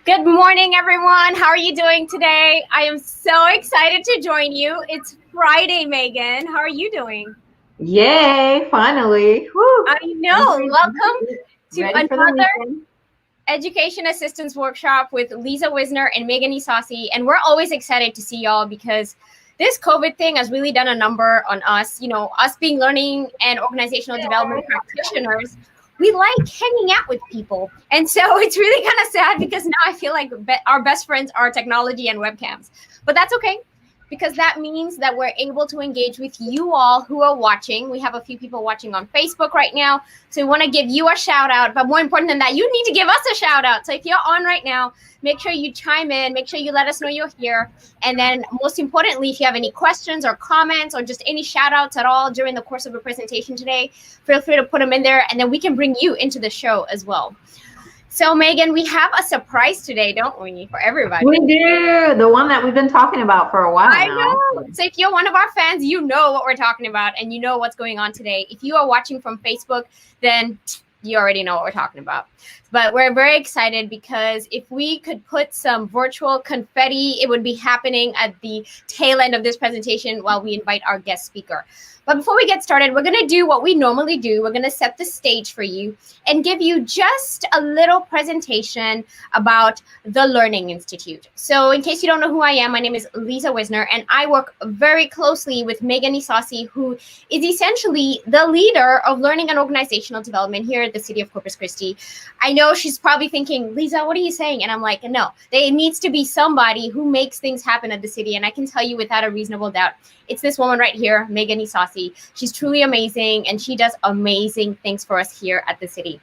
Good morning, everyone. How are you doing today? I am so excited to join you. It's Friday, Megan. How are you doing? Yay, finally. Woo. I know. Welcome to Ready for the another weekend. Education Assistance Workshop with Liza Wisner and Megan Isasi. And we're always excited to see y'all because this COVID thing has really done a number on us. You know, us being learning and organizational development practitioners, we like hanging out with people. And so it's really kind of sad because now I feel like our best friends are technology and webcams. But that's okay, because that means that we're able to engage with you all who are watching. We have a few people watching on Facebook right now. So we want to give you a shout out. But more important than that, you need to give us a shout out. So if you're on right now, make sure you chime in. Make sure you let us know you're here. And then most importantly, if you have any questions or comments or just any shout outs at all during the course of a presentation today, feel free to put them in there. And then we can bring you into the show as well. So, Megan, we have a surprise today, don't we, for everybody? We do. The one that we've been talking about for a while now. I know. So if you're one of our fans, you know what we're talking about and you know what's going on today. If you are watching from Facebook, then you already know what we're talking about. But we're very excited because if we could put some virtual confetti, it would be happening at the tail end of this presentation while we invite our guest speaker. But before we get started, we're going to do what we normally do. We're going to set the stage for you and give you just a little presentation about the Learning Institute. So in case you don't know who I am, my name is Liza Wisner, and I work very closely with Megan Isasi, who is essentially the leader of learning and organizational development here at the City of Corpus Christi. I know she's probably thinking, Liza, what are you saying? And I'm like, no, there needs to be somebody who makes things happen at the city. And I can tell you without a reasonable doubt, it's this woman right here, Megan Isasi. She's truly amazing, and she does amazing things for us here at the city.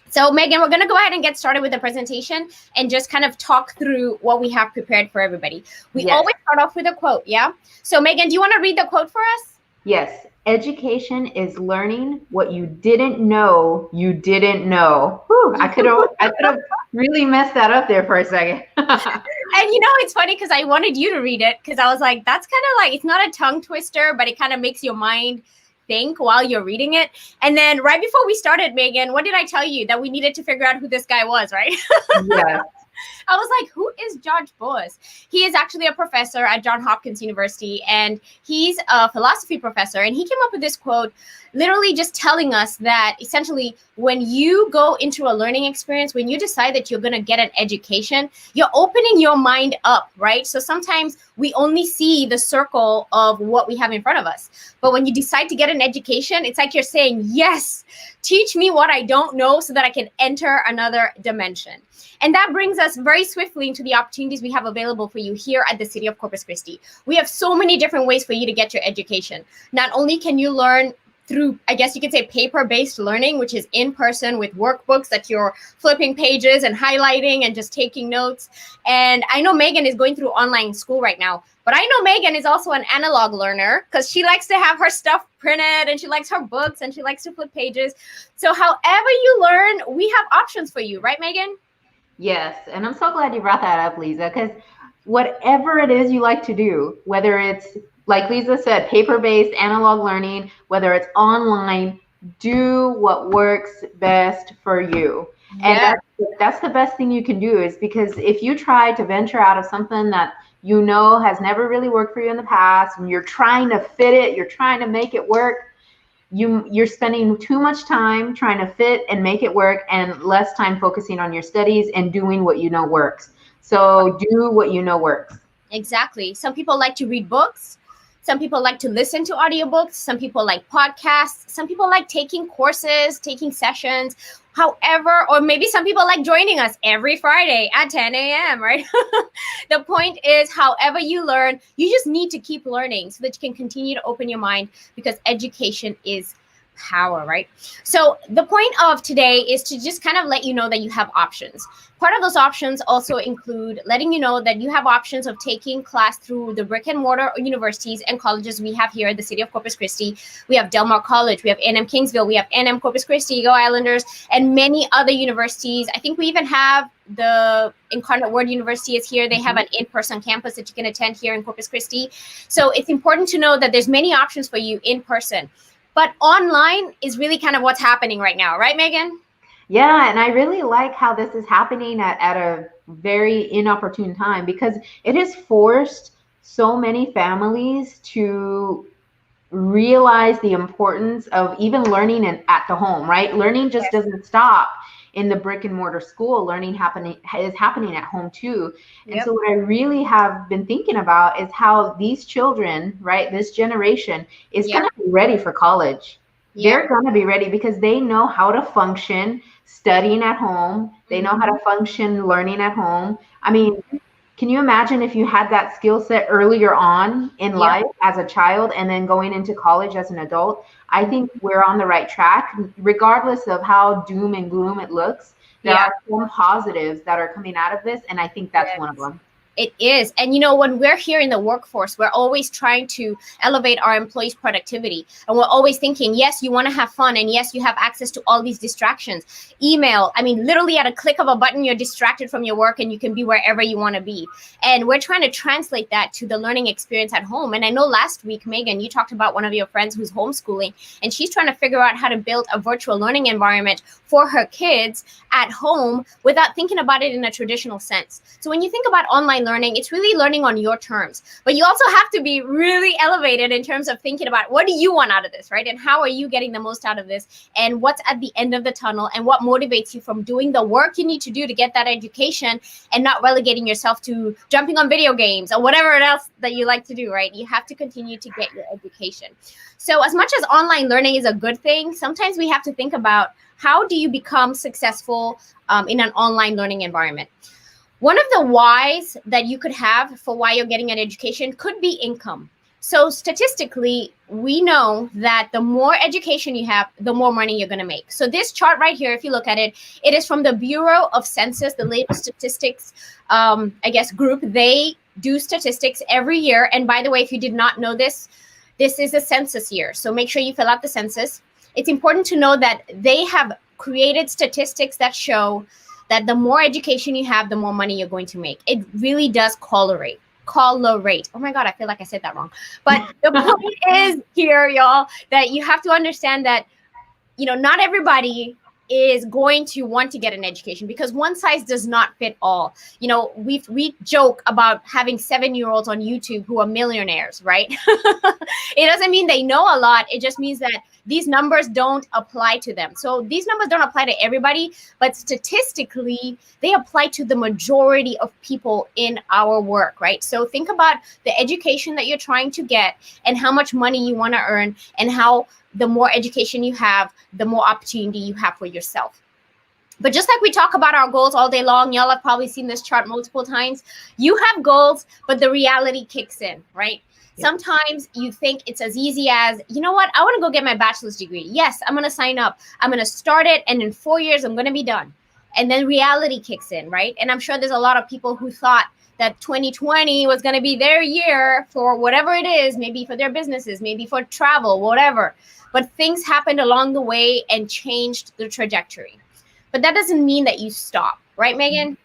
So, Megan, we're going to go ahead and get started with the presentation and just kind of talk through what we have prepared for everybody. We always start off with a quote, yeah? So, Megan, do you want to read the quote for us? Yes. Education is learning what you didn't know you didn't know. Whew, I could have really messed that up there for a second. And you know, it's funny because I wanted you to read it because I was like, that's kind of like, it's not a tongue twister, but it kind of makes your mind think while you're reading it. And then right before we started, Megan, what did I tell you? That we needed to figure out who this guy was, right? Yeah. I was like, who is George Boas? He is actually a professor at Johns Hopkins University, and he's a philosophy professor. And he came up with this quote, literally just telling us that essentially when you go into a learning experience, when you decide that you're going to get an education, you're opening your mind up, right? So sometimes we only see the circle of what we have in front of us. But when you decide to get an education, it's like you're saying, yes, teach me what I don't know so that I can enter another dimension. And that brings us very swiftly into the opportunities we have available for you here at the City of Corpus Christi. We have so many different ways for you to get your education. Not only can you learn through, I guess you could say, paper-based learning, which is in person with workbooks that you're flipping pages and highlighting and just taking notes. And I know Megan is going through online school right now, but I know Megan is also an analog learner because she likes to have her stuff printed and she likes her books and she likes to flip pages. So however you learn, we have options for you, right, Megan? Yes. And I'm so glad you brought that up, Liza, because whatever it is you like to do, whether it's, like Liza said, paper-based, analog learning, whether it's online, do what works best for you. Yeah. And that's the best thing you can do, is because if you try to venture out of something that you know has never really worked for you in the past, and you're trying to fit it, you're trying to make it work, you're spending too much time trying to fit and make it work and less time focusing on your studies and doing what you know works. So do what you know works. Exactly. Some people like to read books. Some people like to listen to audiobooks. Some people like podcasts. Some people like taking courses, taking sessions. However, or maybe some people like joining us every Friday at 10 a.m., right? The point is, however you learn, you just need to keep learning so that you can continue to open your mind, because education is power, right? So the point of today is to just kind of let you know that you have options. Part of those options also include letting you know that you have options of taking class through the brick and mortar universities and colleges we have here at the City of Corpus Christi. We have Del Mar College, we have A&M Kingsville, we have A&M Corpus Christi, Go Islanders, and many other universities. I think we even have the Incarnate Word University is here. They have an in-person campus that you can attend here in Corpus Christi. So it's important to know that there's many options for you in person. But online is really kind of what's happening right now, right, Megan? Yeah, and I really like how this is happening at a very inopportune time because it has forced so many families to realize the importance of even learning at the home, right? Learning just Yes. doesn't stop in the brick and mortar school. Learning is happening at home too. And Yep. so what I really have been thinking about is how these children, right, this generation is Yep. going to be ready for college. Yep. They're going to be ready because they know how to function studying at home. They know how to function learning at home. I mean, can you imagine if you had that skill set earlier on in Yep. life as a child and then going into college as an adult? I think we're on the right track, regardless of how doom and gloom it looks. There Yeah. are some positives that are coming out of this, and I think that's one of Yes. them. It is. And when we're here in the workforce, we're always trying to elevate our employees' productivity. And we're always thinking, yes, you want to have fun. And yes, you have access to all these distractions. Email, I mean, literally at a click of a button, you're distracted from your work and you can be wherever you want to be. And we're trying to translate that to the learning experience at home. And I know last week, Megan, you talked about one of your friends who's homeschooling, and she's trying to figure out how to build a virtual learning environment for her kids at home without thinking about it in a traditional sense. So when you think about online learning, it's really learning on your terms, but you also have to be really elevated in terms of thinking about what do you want out of this, right? And how are you getting the most out of this, and what's at the end of the tunnel, and what motivates you from doing the work you need to do to get that education and not relegating yourself to jumping on video games or whatever else that you like to do, right? You have to continue to get your education. So as much as online learning is a good thing, sometimes we have to think about how do you become successful in an online learning environment. One of the whys that you could have for why you're getting an education could be income. So statistically, we know that the more education you have, the more money you're going to make. So this chart right here, if you look at it, it is from the Bureau of Census, the latest statistics, group. They do statistics every year. And by the way, if you did not know this, this is a census year. So make sure you fill out the census. It's important to know that they have created statistics that show that the more education you have, the more money you're going to make. It really does correlate. Oh my God, I feel like I said that wrong. But the point is here, y'all, that you have to understand that, not everybody is going to want to get an education because one size does not fit all. We joke about having 7-year-olds on YouTube who are millionaires, right? It doesn't mean they know a lot. It just means that these numbers don't apply to them. So these numbers don't apply to everybody, but statistically, they apply to the majority of people in our work, right? So think about the education that you're trying to get and how much money you want to earn, and how the more education you have, the more opportunity you have for yourself. But just like we talk about our goals all day long, y'all have probably seen this chart multiple times. You have goals, but the reality kicks in, right? Sometimes you think it's as easy as, you know what, I want to go get my bachelor's degree. Yes, I'm going to sign up. I'm going to start it. And in 4 years, I'm going to be done. And then reality kicks in, right? And I'm sure there's a lot of people who thought that 2020 was going to be their year for whatever it is, maybe for their businesses, maybe for travel, whatever. But things happened along the way and changed the trajectory. But that doesn't mean that you stop, right, Megan?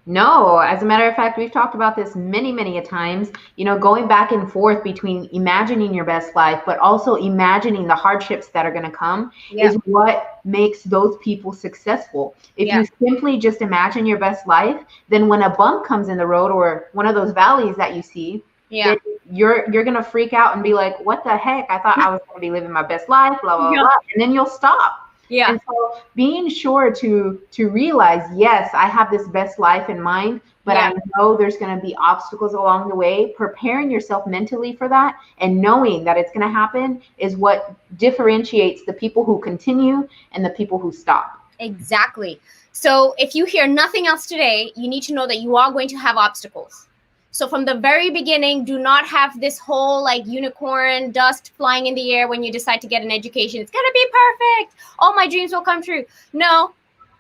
No, as a matter of fact, we've talked about this many, many a times, going back and forth between imagining your best life, but also imagining the hardships that are going to come is what makes those people successful. If you simply just imagine your best life, then when a bump comes in the road or one of those valleys that you see, then you're going to freak out and be like, what the heck? I thought I was going to be living my best life, blah, blah, blah. And then you'll stop. Yeah. And so being sure to realize, yes, I have this best life in mind, but I know there's going to be obstacles along the way. Preparing yourself mentally for that and knowing that it's going to happen is what differentiates the people who continue and the people who stop. Exactly. So if you hear nothing else today, you need to know that you are going to have obstacles. So from the very beginning, do not have this whole unicorn dust flying in the air when you decide to get an education. It's going to be perfect. All my dreams will come true. No,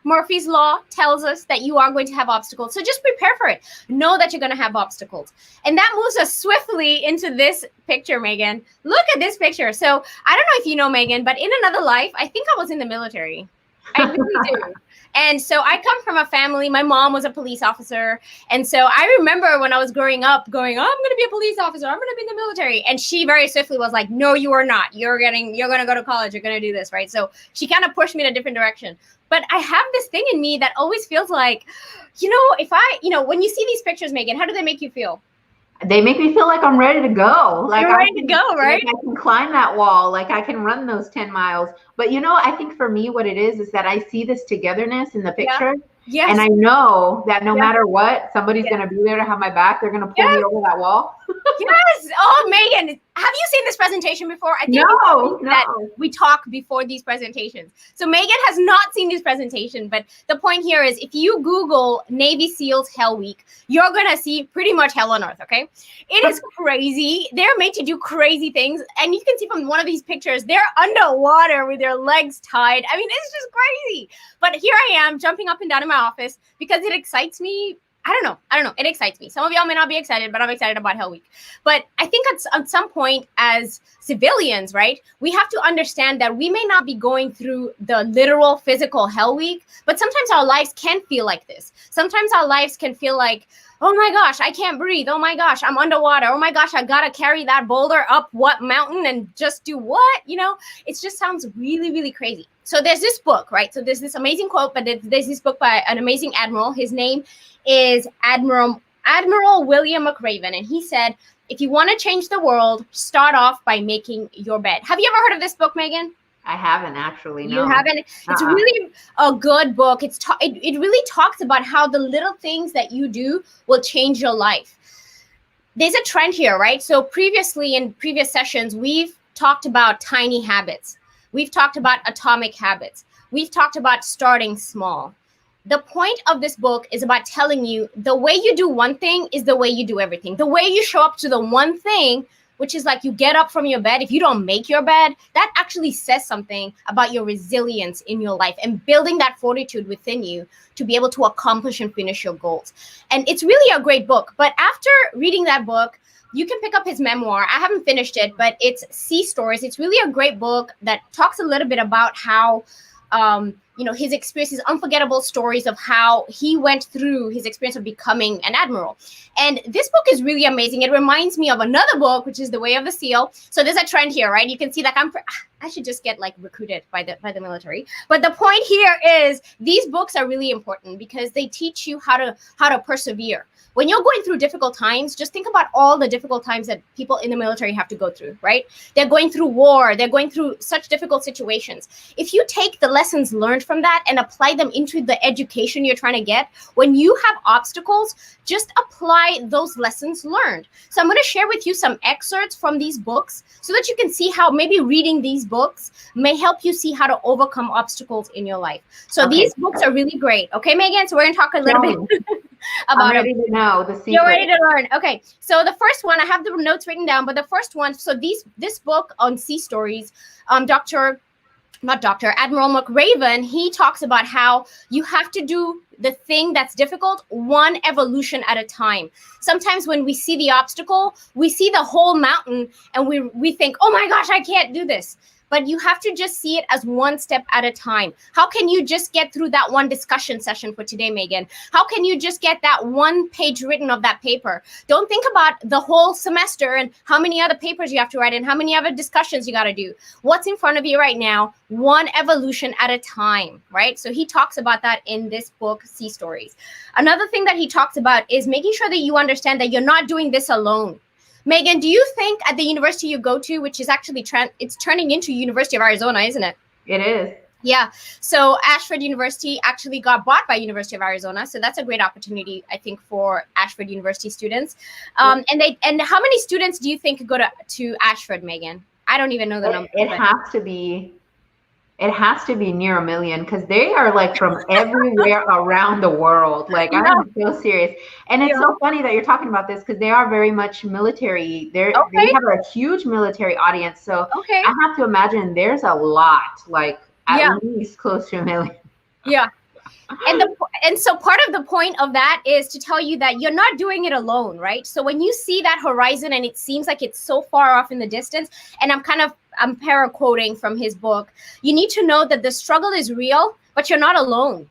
Murphy's Law tells us that you are going to have obstacles. So just prepare for it. Know that you're going to have obstacles. And that moves us swiftly into this picture, Megan. Look at this picture. So I don't know if you know, Megan, but in another life, I think I was in the military. I really do. And so I come from a family, my mom was a police officer. And so I remember when I was growing up going, oh, I'm going to be a police officer. I'm going to be in the military. And she very swiftly was like, no, you are not. You're going to go to college. You're going to do this, right? So she kind of pushed me in a different direction. But I have this thing in me that always feels like, when you see these pictures, Megan, how do they make you feel? They make me feel like I'm ready to go. Like You're ready to go, right? Like I can climb that wall. Like I can run those 10 miles. But I think for me, what it is that I see this togetherness in the picture. Yes. And I know that no matter what, somebody's going to be there to have my back. They're going to pull me over that wall. Yes. Oh, Megan, have you seen this presentation before? I think that we talk before these presentations. So Megan has not seen this presentation, but the point here is if you Google Navy SEALs Hell Week, you're going to see pretty much hell on earth, okay? It is crazy. They're made to do crazy things. And you can see from one of these pictures, they're underwater with their legs tied. I mean, it's just crazy. But here I am jumping up and down in my office because it excites me. I don't know. It excites me. Some of y'all may not be excited, but I'm excited about Hell Week. But I think at some point as civilians, right, we have to understand that we may not be going through the literal physical Hell Week, but sometimes our lives can feel like this. Sometimes our lives can feel like, oh my gosh, I can't breathe. Oh my gosh, I'm underwater. Oh my gosh, I got to carry that boulder up what mountain and just do what? It just sounds really, really crazy. So there's this book, right? So there's this amazing quote, but there's this book by an amazing admiral. His name is Admiral William McRaven. And he said, if you want to change the world, start off by making your bed. Have you ever heard of this book, Megan? I haven't actually. No. You haven't? It's really a good book. It really talks about how the little things that you do will change your life. There's a trend here, right? So previously in previous sessions, we've talked about tiny habits. We've talked about atomic habits. We've talked about starting small. The point of this book is about telling you the way you do one thing is the way you do everything. The way you show up to the one thing, which is like you get up from your bed. If you don't make your bed, that actually says something about your resilience in your life and building that fortitude within you to be able to accomplish and finish your goals. And it's really a great book. But after reading that book, you can pick up his memoir. I haven't finished it, but it's Sea Stories. It's really a great book that talks a little bit about how his experience, his unforgettable stories of how he went through his experience of becoming an admiral. And this book is really amazing. It reminds me of another book, which is The Way of the Seal. So there's a trend here, right? You can see that I should just get recruited by the military. But the point here is these books are really important because they teach you how to persevere. When you're going through difficult times, just think about all the difficult times that people in the military have to go through, right? They're going through war. They're going through such difficult situations. If you take the lessons learned from that and apply them into the education you're trying to get, when you have obstacles, just apply those lessons learned. So I'm going to share with you some excerpts from these books so that you can see how maybe reading these books may help you see how to overcome obstacles in your life. So These books are really great. Okay, Megan? So we're going to talk a little bit about I'm ready to know the secret. You're ready to learn. Okay. So the first one, I have the notes written down, but the first one, so this book on Sea Stories, Admiral McRaven, he talks about how you have to do the thing that's difficult one evolution at a time. Sometimes when we see the obstacle, we see the whole mountain and we think, oh my gosh, I can't do this. But you have to just see it as one step at a time. How can you just get through that one discussion session for today, Megan? How can you just get that one page written of that paper? Don't think about the whole semester and how many other papers you have to write and how many other discussions you got to do. What's in front of you right now, one evolution at a time, right? So he talks about that in this book, Sea Stories. Another thing that he talks about is making sure that you understand that you're not doing this alone. Megan, do you think at the university you go to, which is actually it's turning into University of Arizona, isn't it? It is. Yeah. So Ashford University actually got bought by University of Arizona. So that's a great opportunity, I think, for Ashford University students. And how many students do you think go to Ashford, Megan? I don't even know the number. It has to be near 1 million because they are from everywhere around the world. I'm so serious. And it's so funny that you're talking about this because they are very much military. They have a huge military audience. So I have to imagine there's a lot, at least close to 1 million. Yeah. And so part of the point of that is to tell you that you're not doing it alone, right? So when you see that horizon and it seems like it's so far off in the distance, and I'm para-quoting from his book, you need to know that the struggle is real, but you're not alone.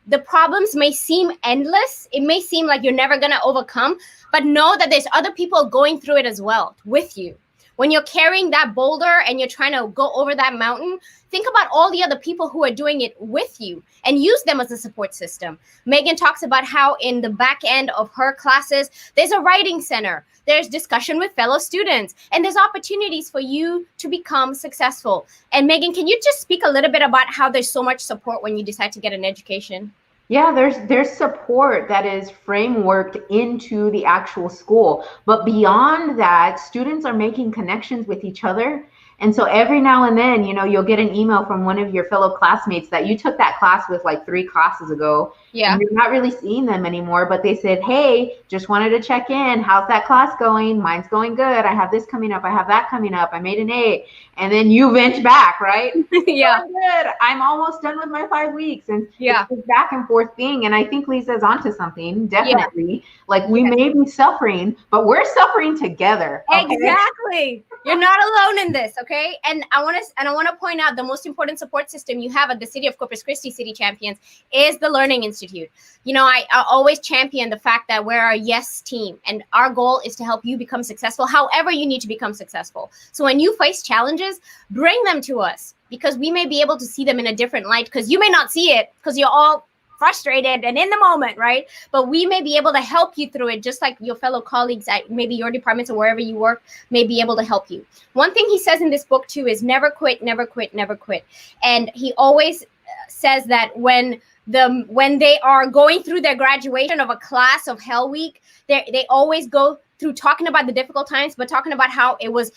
The problems may seem endless. It may seem like you're never going to overcome, but know that there's other people going through it as well with you. When you're carrying that boulder and you're trying to go over that mountain, think about all the other people who are doing it with you and use them as a support system. Megan talks about how in the back end of her classes, there's a writing center, there's discussion with fellow students, and there's opportunities for you to become successful. And Megan, can you just speak a little bit about how there's so much support when you decide to get an education? Yeah, there's support that is frameworked into the actual school. But beyond that, students are making connections with each other. And so every now and then, you'll get an email from one of your fellow classmates that you took that class with like 3 classes ago. Yeah. And you're not really seeing them anymore, but they said, hey, just wanted to check in. How's that class going? Mine's going good. I have this coming up. I have that coming up. I made an A. And then you vent back, right? Yeah. Good. I'm almost done with my 5 weeks. And yeah, it's this back and forth thing. And I think Liza's onto something, definitely. Yeah. Like we may be suffering, but we're suffering together. Okay? Exactly. You're not alone in this, okay? And I want to point out the most important support system you have at the City of Corpus Christi City Champions is the Learning Institute. I always champion the fact that we're a yes team, and our goal is to help you become successful however you need to become successful. So when you face challenges, bring them to us because we may be able to see them in a different light, because you may not see it because you're all frustrated and in the moment, right? But we may be able to help you through it, just like your fellow colleagues at maybe your departments or wherever you work may be able to help you. One thing he says in this book too is never quit, never quit, never quit. And he always says that when they are going through their graduation of a class of Hell Week, they always go through talking about the difficult times, but talking about how it was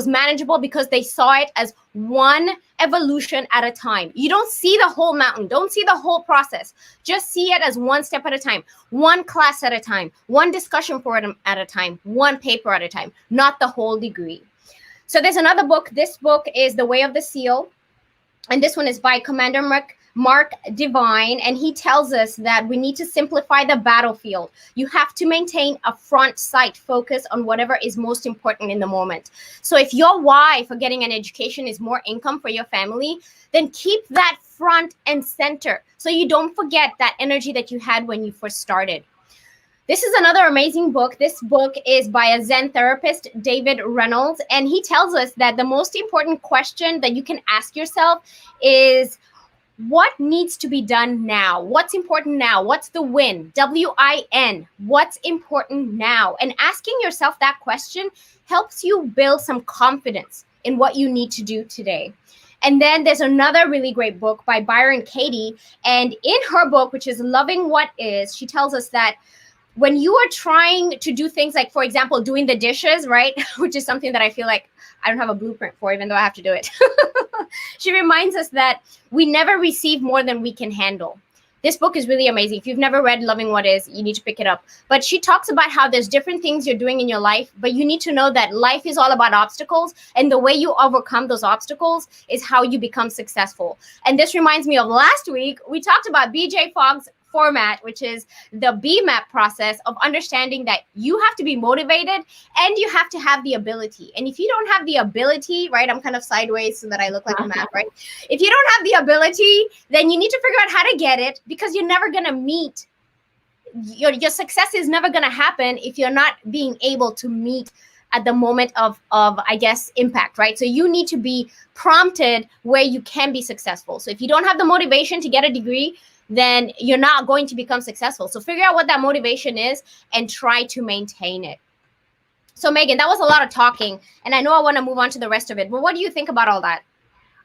manageable because they saw it as one evolution at a time. You don't see the whole mountain. Don't see the whole process. Just see it as one step at a time, one class at a time, one discussion forum at a time, one paper at a time, not the whole degree. So there's another book. This book is The Way of the Seal. And this one is by Commander Mark Devine, and he tells us that we need to simplify the battlefield. You have to maintain a front sight focus on whatever is most important in the moment. So if your why for getting an education is more income for your family, then keep that front and center so you don't forget that energy that you had when you first started. This is another amazing book. This book is by a Zen therapist, David Reynolds, and he tells us that the most important question that you can ask yourself is, what needs to be done now? What's important now? What's the win? W-I-N. What's important now? And asking yourself that question helps you build some confidence in what you need to do today. And then there's another really great book by Byron Katie. And in her book, which is Loving What Is, she tells us that when you are trying to do things like, for example, doing the dishes, right? Which is something that I feel like I don't have a blueprint for, even though I have to do it. She reminds us that we never receive more than we can handle. This book is really amazing. If you've never read Loving What Is, you need to pick it up. But she talks about how there's different things you're doing in your life, but you need to know that life is all about obstacles. And the way you overcome those obstacles is how you become successful. And this reminds me of last week, we talked about BJ Fogg's format, which is the BMAP process of understanding that you have to be motivated and you have to have the ability. And if you don't have the ability, right, I'm kind of sideways so that I look like a map, right? If you don't have the ability, then you need to figure out how to get it, because you're never going to meet, your success is never going to happen if you're not being able to meet at the moment of, I guess, impact, right? So you need to be prompted where you can be successful. So if you don't have the motivation to get a degree, then you're not going to become successful. So figure out what that motivation is and try to maintain it. So Megan, that was a lot of talking, and I know I want to move on to the rest of it, but what do you think about all that?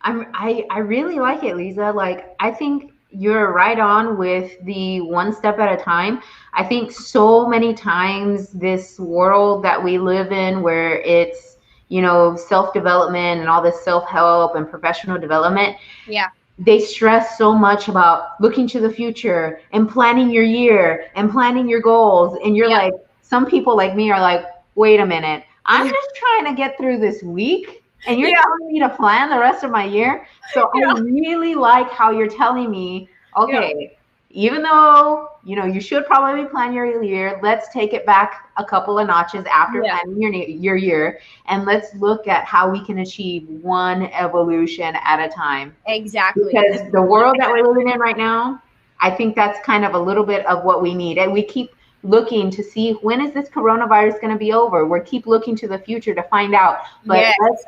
I really like it, Liza. Like, I think you're right on with the one step at a time. I think so many times this world that we live in, where it's, self-development and all this self-help and professional development. Yeah. They stress so much about looking to the future and planning your year and planning your goals. And you're like, some people like me are like, wait a minute, I'm just trying to get through this week and you're telling me to plan the rest of my year. So I really like how you're telling me, okay, even though, you should probably plan your year, let's take it back a couple of notches after planning your year, and let's look at how we can achieve one evolution at a time. Exactly. Because the world that we're living in right now, I think that's kind of a little bit of what we need. And we keep looking to see, when is this coronavirus going to be over? We keep looking to the future to find out. But let's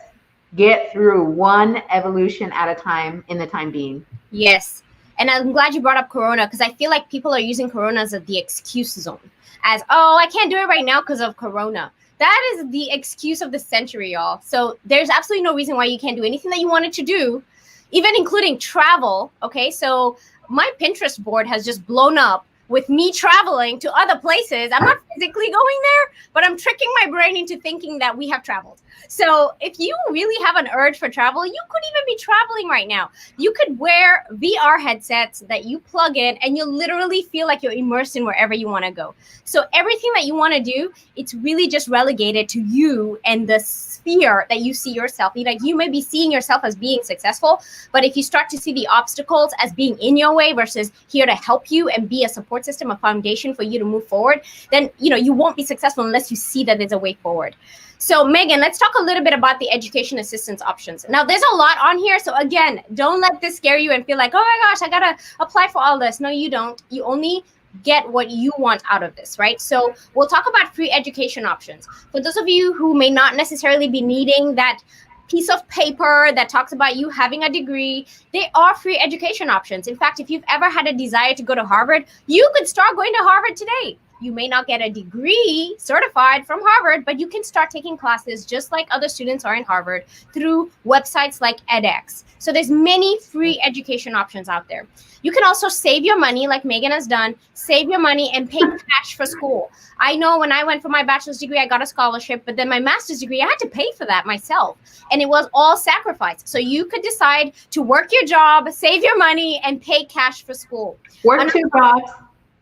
get through one evolution at a time in the time being. Yes. And I'm glad you brought up Corona, because I feel like people are using Corona as the excuse zone. As, oh, I can't do it right now because of Corona. That is the excuse of the century, y'all. So there's absolutely no reason why you can't do anything that you wanted to do, even including travel. Okay, so my Pinterest board has just blown up with me traveling to other places. I'm not physically going there, but I'm tricking my brain into thinking that we have traveled. So if you really have an urge for travel, you could even be traveling right now. You could wear VR headsets that you plug in, and you'll literally feel like you're immersed in wherever you want to go. So everything that you want to do, it's really just relegated to you and the sphere that you see yourself. Like, you may be seeing yourself as being successful, but if you start to see the obstacles as being in your way versus here to help you and be a support system, a foundation for you to move forward, then you won't be successful unless you see that there's a way forward. So Megan, let's talk a little bit about the education assistance options. Now, there's a lot on here. So again, don't let this scare you and feel like, oh my gosh, I gotta apply for all this. No, you don't. You only get what you want out of this, right? So we'll talk about free education options. For those of you who may not necessarily be needing that piece of paper that talks about you having a degree, they are free education options. In fact, if you've ever had a desire to go to Harvard, you could start going to Harvard today. You may not get a degree certified from Harvard, but you can start taking classes just like other students are in Harvard through websites like edX. So there's many free education options out there. You can also save your money like Megan has done, save your money and pay cash for school. I know when I went for my bachelor's degree, I got a scholarship, but then my master's degree, I had to pay for that myself. And it was all sacrifice. So you could decide to work your job, save your money, and pay cash for school. Work 2 jobs.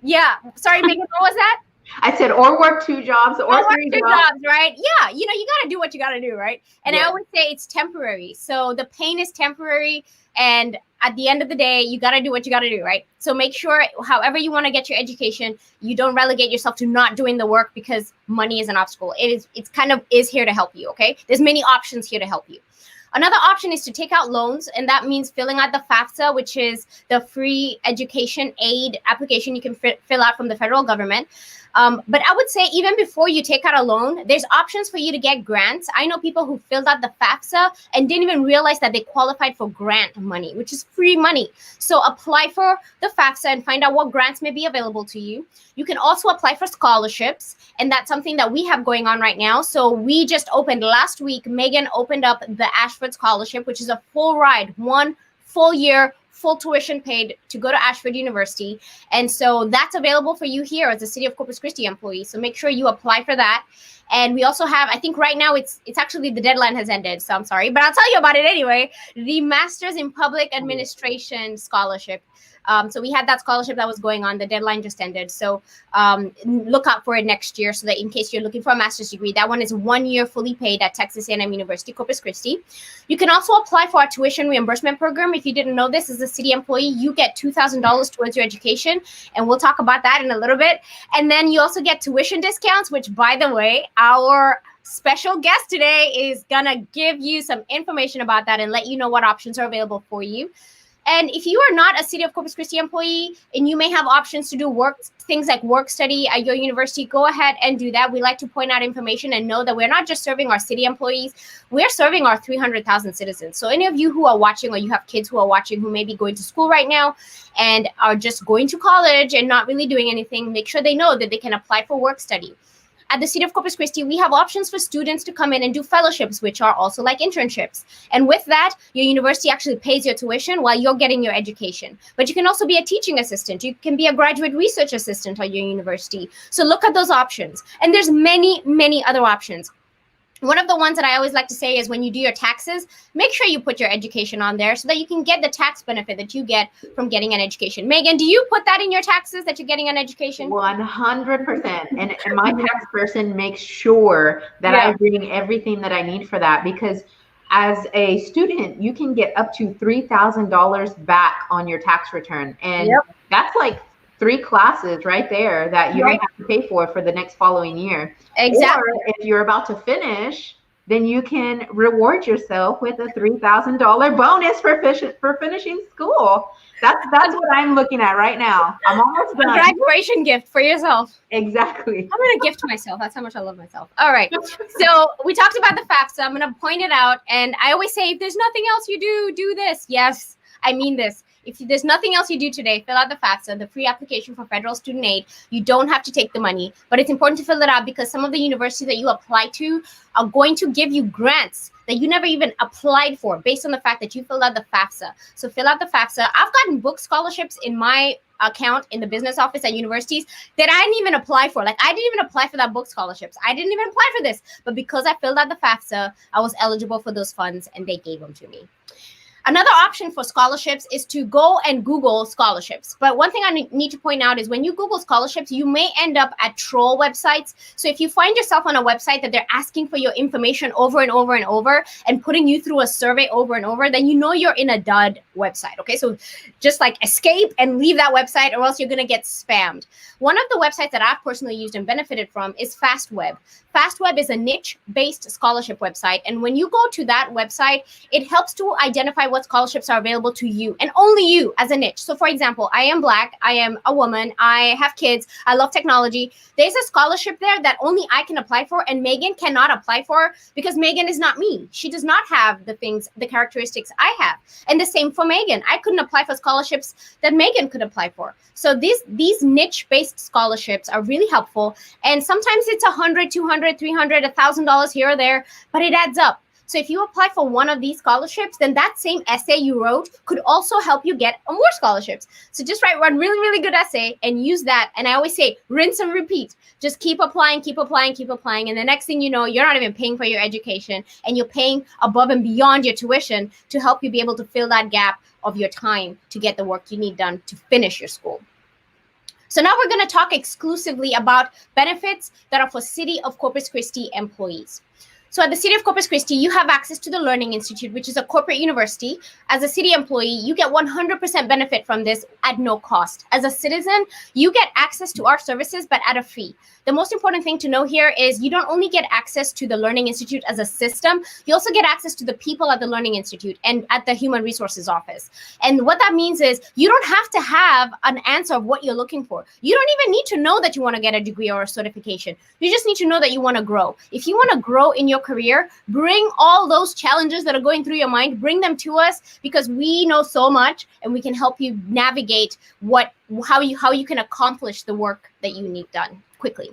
Yeah. Sorry, Megan, what was that? I said, or work 2 jobs or 3 jobs. Right? Yeah. You got to do what you got to do, right? And I always say it's temporary. So the pain is temporary. And at the end of the day, you got to do what you got to do, right? So make sure, however you want to get your education, you don't relegate yourself to not doing the work because money is an obstacle. It's kind of here to help you, okay? There's many options here to help you. Another option is to take out loans, and that means filling out the FAFSA, which is the free education aid application you can fill out from the federal government. But I would say even before you take out a loan, there's options for you to get grants. I know people who filled out the FAFSA and didn't even realize that they qualified for grant money, which is free money. So apply for the FAFSA and find out what grants may be available to you. You can also apply for scholarships, and that's something that we have going on right now. So we just opened last week. Megan opened up the Ashford Scholarship, which is a full ride, 1 full year, full tuition paid to go to Ashford University. And so that's available for you here as a City of Corpus Christi employee. So make sure you apply for that. And we also have, I think right now it's actually the deadline has ended. So I'm sorry, but I'll tell you about it anyway. The Masters in Public Administration Scholarship. So we had that scholarship that was going on. The deadline just ended. So look out for it next year so that in case you're looking for a master's degree, that one is 1 year fully paid at Texas A&M University, Corpus Christi. You can also apply for our tuition reimbursement program. If you didn't know this, as a city employee, you get $2,000 towards your education. And we'll talk about that in a little bit. And then you also get tuition discounts, which, by the way, our special guest today is going to give you some information about that and let you know what options are available for you. And if you are not a City of Corpus Christi employee and you may have options to do things like work study at your university, go ahead and do that. We like to point out information and know that we're not just serving our city employees, we're serving our 300,000 citizens. So any of you who are watching, or you have kids who are watching who may be going to school right now and are just going to college and not really doing anything, make sure they know that they can apply for work study. At the City of Corpus Christi, we have options for students to come in and do fellowships, which are also like internships. And with that, your university actually pays your tuition while you're getting your education. But you can also be a teaching assistant. You can be a graduate research assistant at your university. So look at those options. And there's many, many other options. One of the ones that I always like to say is when you do your taxes, make sure you put your education on there so that you can get the tax benefit that you get from getting an education. Megan, do you put that in your taxes that you're getting an education? 100%. And my tax person makes sure that I bring everything that I need for that, because as a student, you can get up to $3,000 back on your tax return. And that's like 3 classes right there that you don't have to pay for the next following year. Exactly. Or if you're about to finish, then you can reward yourself with a $3,000 bonus for finishing school. That's what I'm looking at right now. I'm almost done. A graduation gift for yourself. Exactly. I'm going to gift myself. That's how much I love myself. All right. So we talked about the FAFSA. I'm going to point it out. And I always say, if there's nothing else you do this. Yes, I mean this. If there's nothing else you do today, fill out the FAFSA, the free application for federal student aid. You don't have to take the money, but it's important to fill it out because some of the universities that you apply to are going to give you grants that you never even applied for based on the fact that you filled out the FAFSA. So fill out the FAFSA. I've gotten book scholarships in my account in the business office at universities that I didn't even apply for. Like I didn't even apply for that book scholarships. I didn't even apply for this, but because I filled out the FAFSA, I was eligible for those funds and they gave them to me. Another option for scholarships is to go and Google scholarships. But one thing I need to point out is when you Google scholarships, you may end up at troll websites. So if you find yourself on a website that they're asking for your information over and over and over and putting you through a survey over and over, then you know you're in a dud website. Okay, so just like escape and leave that website or else you're going to get spammed. One of the websites that I've personally used and benefited from is FastWeb. FastWeb is a niche-based scholarship website. And when you go to that website, it helps to identify what scholarships are available to you and only you as a niche. So for example, I am Black, I am a woman, I have kids, I love technology. There's a scholarship there that only I can apply for and Megan cannot apply for because Megan is not me. She does not have the characteristics I have. And the same for Megan. I couldn't apply for scholarships that Megan could apply for. So these niche-based scholarships are really helpful. And sometimes it's $100, $200, $300, $1,000 here or there, but it adds up. So if you apply for one of these scholarships, then that same essay you wrote could also help you get more scholarships. So just write one really, really good essay and use that. And I always say, rinse and repeat. Just keep applying, keep applying, keep applying. And the next thing you know, you're not even paying for your education and you're paying above and beyond your tuition to help you be able to fill that gap of your time to get the work you need done to finish your school. So now we're going to talk exclusively about benefits that are for City of Corpus Christi employees. So at the City of Corpus Christi, you have access to the Learning Institute, which is a corporate university. As a city employee, you get 100% benefit from this at no cost. As a citizen, you get access to our services, but at a fee. The most important thing to know here is you don't only get access to the Learning Institute as a system, you also get access to the people at the Learning Institute and at the Human Resources Office. And what that means is you don't have to have an answer of what you're looking for. You don't even need to know that you want to get a degree or a certification. You just need to know that you want to grow. If you want to grow in your career, bring all those challenges that are going through your mind, bring them to us because we know so much and we can help you navigate how you can accomplish the work that you need done quickly.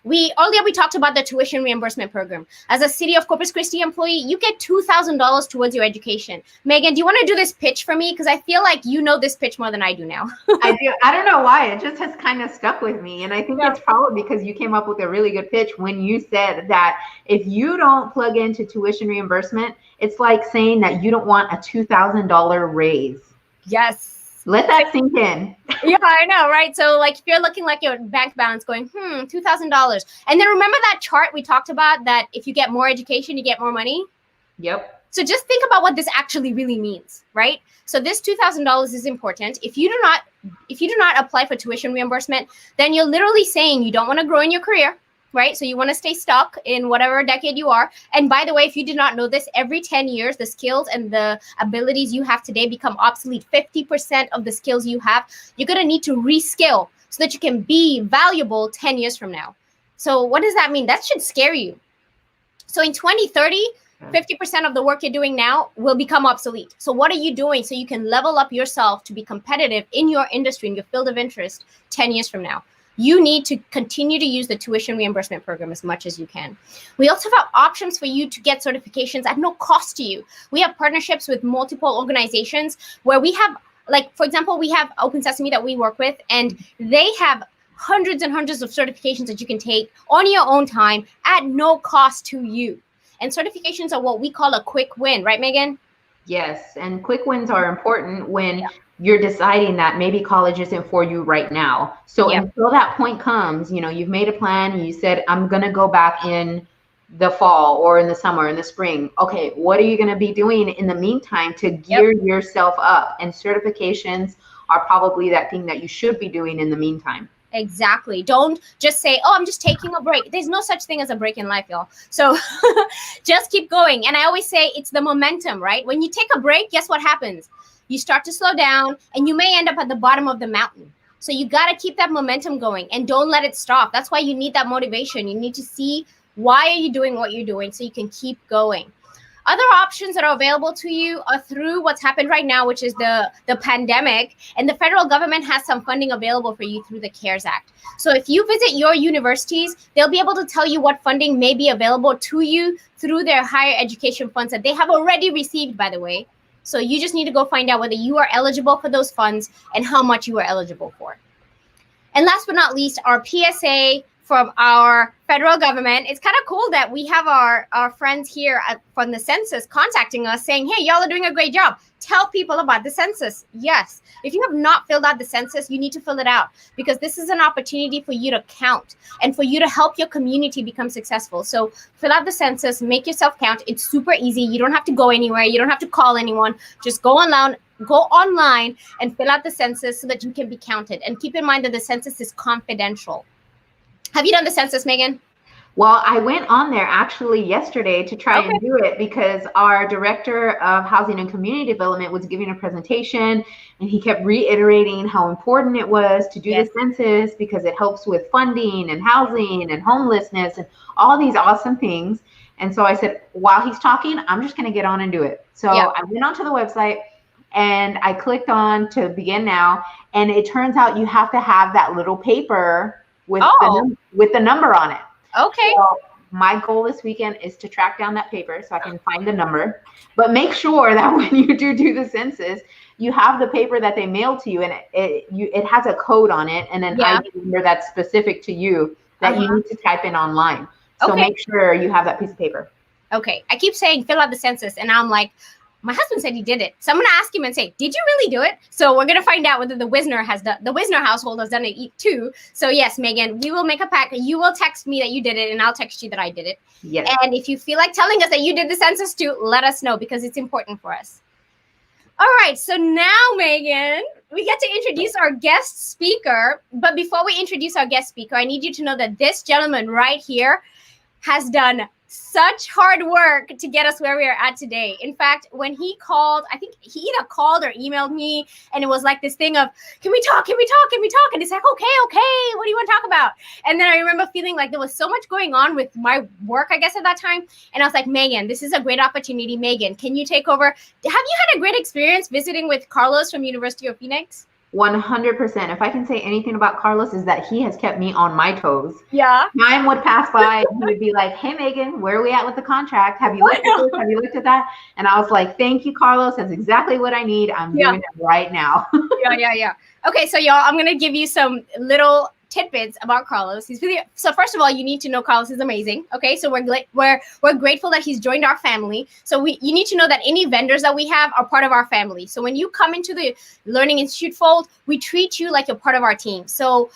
Earlier we talked about the tuition reimbursement program. As a City of Corpus Christi employee, you get $2,000 towards your education. Megan, do you want to do this pitch for me? Because I feel like you know this pitch more than I do now. I do. I don't know why. It just has kind of stuck with me. And I think it's probably because you came up with a really good pitch when you said that if you don't plug into tuition reimbursement, it's like saying that you don't want a $2,000 raise. Yes. Let that sink in. Yeah, I know, right? So like if you're looking like your bank balance going, $2,000. And then remember that chart we talked about that if you get more education, you get more money? Yep. So just think about what this actually really means, right? So this $2,000 is important. If you do not apply for tuition reimbursement, then you're literally saying you don't want to grow in your career, right? So you want to stay stuck in whatever decade you are. And by the way, if you did not know this, every 10 years, the skills and the abilities you have today become obsolete. 50% of the skills you have, you're going to need to reskill so that you can be valuable 10 years from now. So what does that mean? That should scare you. So in 2030, 50% of the work you're doing now will become obsolete. So what are you doing so you can level up yourself to be competitive in your industry, in your field of interest 10 years from now? You need to continue to use the tuition reimbursement program as much as you can. We also have options for you to get certifications at no cost to you. We have partnerships with multiple organizations where we have, like, for example, we have Open Sesame that we work with, and they have hundreds and hundreds of certifications that you can take on your own time at no cost to you. And certifications are what we call a quick win, right, Megan? Yes, and quick wins are important when you're deciding that maybe college isn't for you right now. So until that point comes, you've made a plan, you said, I'm going to go back in the fall or in the summer, in the spring. Okay, what are you going to be doing in the meantime to gear yourself up? And certifications are probably that thing that you should be doing in the meantime. Exactly. Don't just say, oh, I'm just taking a break. There's no such thing as a break in life, y'all. So just keep going. And I always say it's the momentum, right? When you take a break, guess what happens? You start to slow down and you may end up at the bottom of the mountain. So you got to keep that momentum going and don't let it stop. That's why you need that motivation. You need to see why are you doing what you're doing so you can keep going. Other options that are available to you are through what's happened right now, which is the pandemic, and the federal government has some funding available for you through the CARES Act. So if you visit your universities, they'll be able to tell you what funding may be available to you through their higher education funds that they have already received, by the way. So you just need to go find out whether you are eligible for those funds and how much you are eligible for. And last but not least, our PSA from our federal government. It's kind of cool that we have our friends here from the census contacting us saying, hey, y'all are doing a great job. Tell people about the census. Yes. If you have not filled out the census, you need to fill it out because this is an opportunity for you to count and for you to help your community become successful. So fill out the census, make yourself count. It's super easy. You don't have to go anywhere. You don't have to call anyone. Just go online and fill out the census so that you can be counted. And keep in mind that the census is confidential. Have you done the census, Megan? Well, I went on there actually yesterday to try and do it because our director of housing and community development was giving a presentation and he kept reiterating how important it was to do the census because it helps with funding and housing and homelessness and all these awesome things. And so I said, while he's talking, I'm just going to get on and do it. So I went onto the website and I clicked on to begin now. And it turns out you have to have that little paper with the number on it. Okay. So my goal this weekend is to track down that paper so I can find the number. But make sure that when you do the census, you have the paper that they mail to you, and it has a code on it and an ID number that's specific to you that you need to type in online. So make sure you have that piece of paper. Okay. I keep saying fill out the census, and I'm like, my husband said he did it. So I'm going to ask him and say, did you really do it? So we're going to find out whether the Wisner household has done it too. So yes, Megan, we will make a pact. You will text me that you did it and I'll text you that I did it. Yes. And if you feel like telling us that you did the census too, let us know because it's important for us. All right. So now, Megan, we get to introduce our guest speaker. But before we introduce our guest speaker, I need you to know that this gentleman right here has done such hard work to get us where we are at today. In fact, when he called, I think he either called or emailed me, and it was like this thing of, can we talk? And it's like, okay, what do you want to talk about? And then I remember feeling like there was so much going on with my work, I guess, at that time. And I was like, Megan, this is a great opportunity. Megan, can you take over? Have you had a great experience visiting with Carlos from University of Phoenix? 100%. If I can say anything about Carlos is that he has kept me on my toes. Yeah. Time would pass by and he would be like, hey, Megan, where are we at with the contract? Have you looked at this? Have you looked at that? And I was like, thank you, Carlos. That's exactly what I need. I'm doing it right now. Yeah. Okay, so y'all, I'm going to give you some little tidbits about Carlos. So first of all, you need to know Carlos is amazing. Okay, so we're grateful that he's joined our family. So you need to know that any vendors that we have are part of our family. So when you come into the Learning Institute fold, we treat you like you're part of our team. So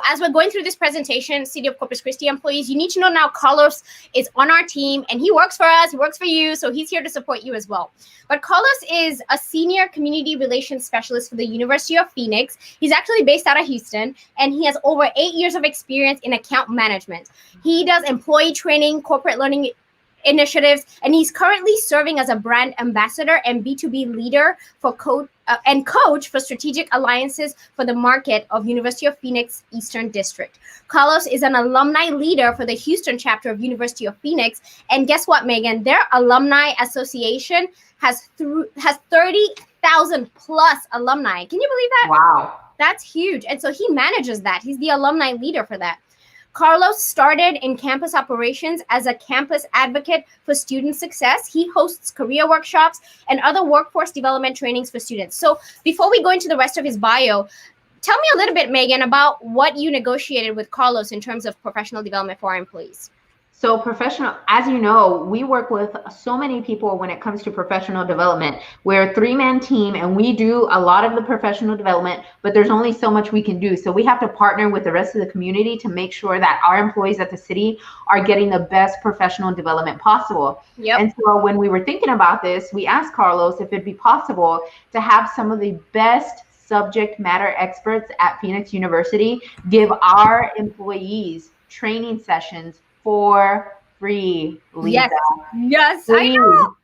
as we're going through this presentation, City of Corpus Christi employees, you need to know now Carlos is on our team and he works for us, he works for you, so he's here to support you as well. But Carlos is a senior community relations specialist for the University of Phoenix. He's actually based out of Houston, and he has over 8 years of experience in account management. He does employee training, corporate learning initiatives, and he's currently serving as a brand ambassador and B2B leader for coach for strategic alliances for the market of University of Phoenix Eastern District. Carlos is an alumni leader for the Houston chapter of University of Phoenix, and guess what, Megan? Their alumni association has 30,000 plus alumni. Can you believe that? Wow. That's huge. And so he manages that. He's the alumni leader for that. Carlos started in campus operations as a campus advocate for student success. He hosts career workshops and other workforce development trainings for students. So before we go into the rest of his bio, tell me a little bit, Megan, about what you negotiated with Carlos in terms of professional development for our employees. So professional, as you know, we work with so many people when it comes to professional development. We're a 3-man team and we do a lot of the professional development, but there's only so much we can do. So we have to partner with the rest of the community to make sure that our employees at the city are getting the best professional development possible. Yep. And so when we were thinking about this, we asked Carlos if it'd be possible to have some of the best subject matter experts at Phoenix University give our employees training sessions for free, Lisa. Yes, I Free. know.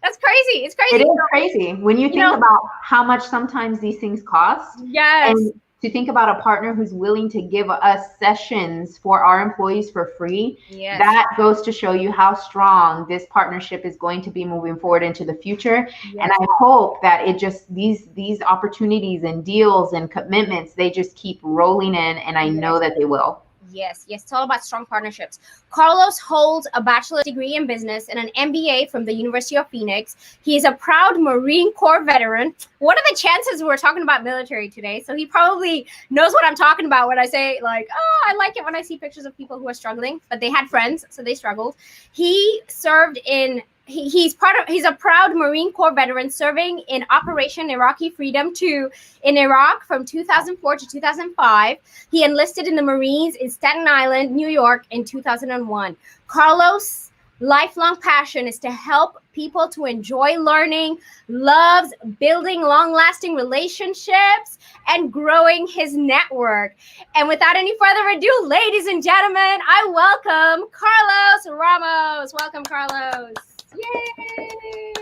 That's crazy. It's crazy. It is crazy when you think about how much sometimes these things cost. Yes. And to think about a partner who's willing to give us sessions for our employees for free, that goes to show you how strong this partnership is going to be moving forward into the future. And I hope that it just, these opportunities and deals and commitments, they just keep rolling in, and I know that they will. Yes, it's all about strong partnerships. Carlos holds a bachelor's degree in business and an MBA from the University of Phoenix. He is a proud Marine Corps veteran. What are the chances we're talking about military today? So he probably knows what I'm talking about when I say, like, oh, I like it when I see pictures of people who are struggling, but they had friends, so they struggled. He served in He's a proud Marine Corps veteran serving in Operation Iraqi Freedom in Iraq from 2004 to 2005. He enlisted in the Marines in Staten Island, New York in 2001. Carlos' lifelong passion is to help people to enjoy learning, loves building long-lasting relationships, and growing his network. And without any further ado, ladies and gentlemen, I welcome Carlos Ramos. Welcome, Carlos. Yay!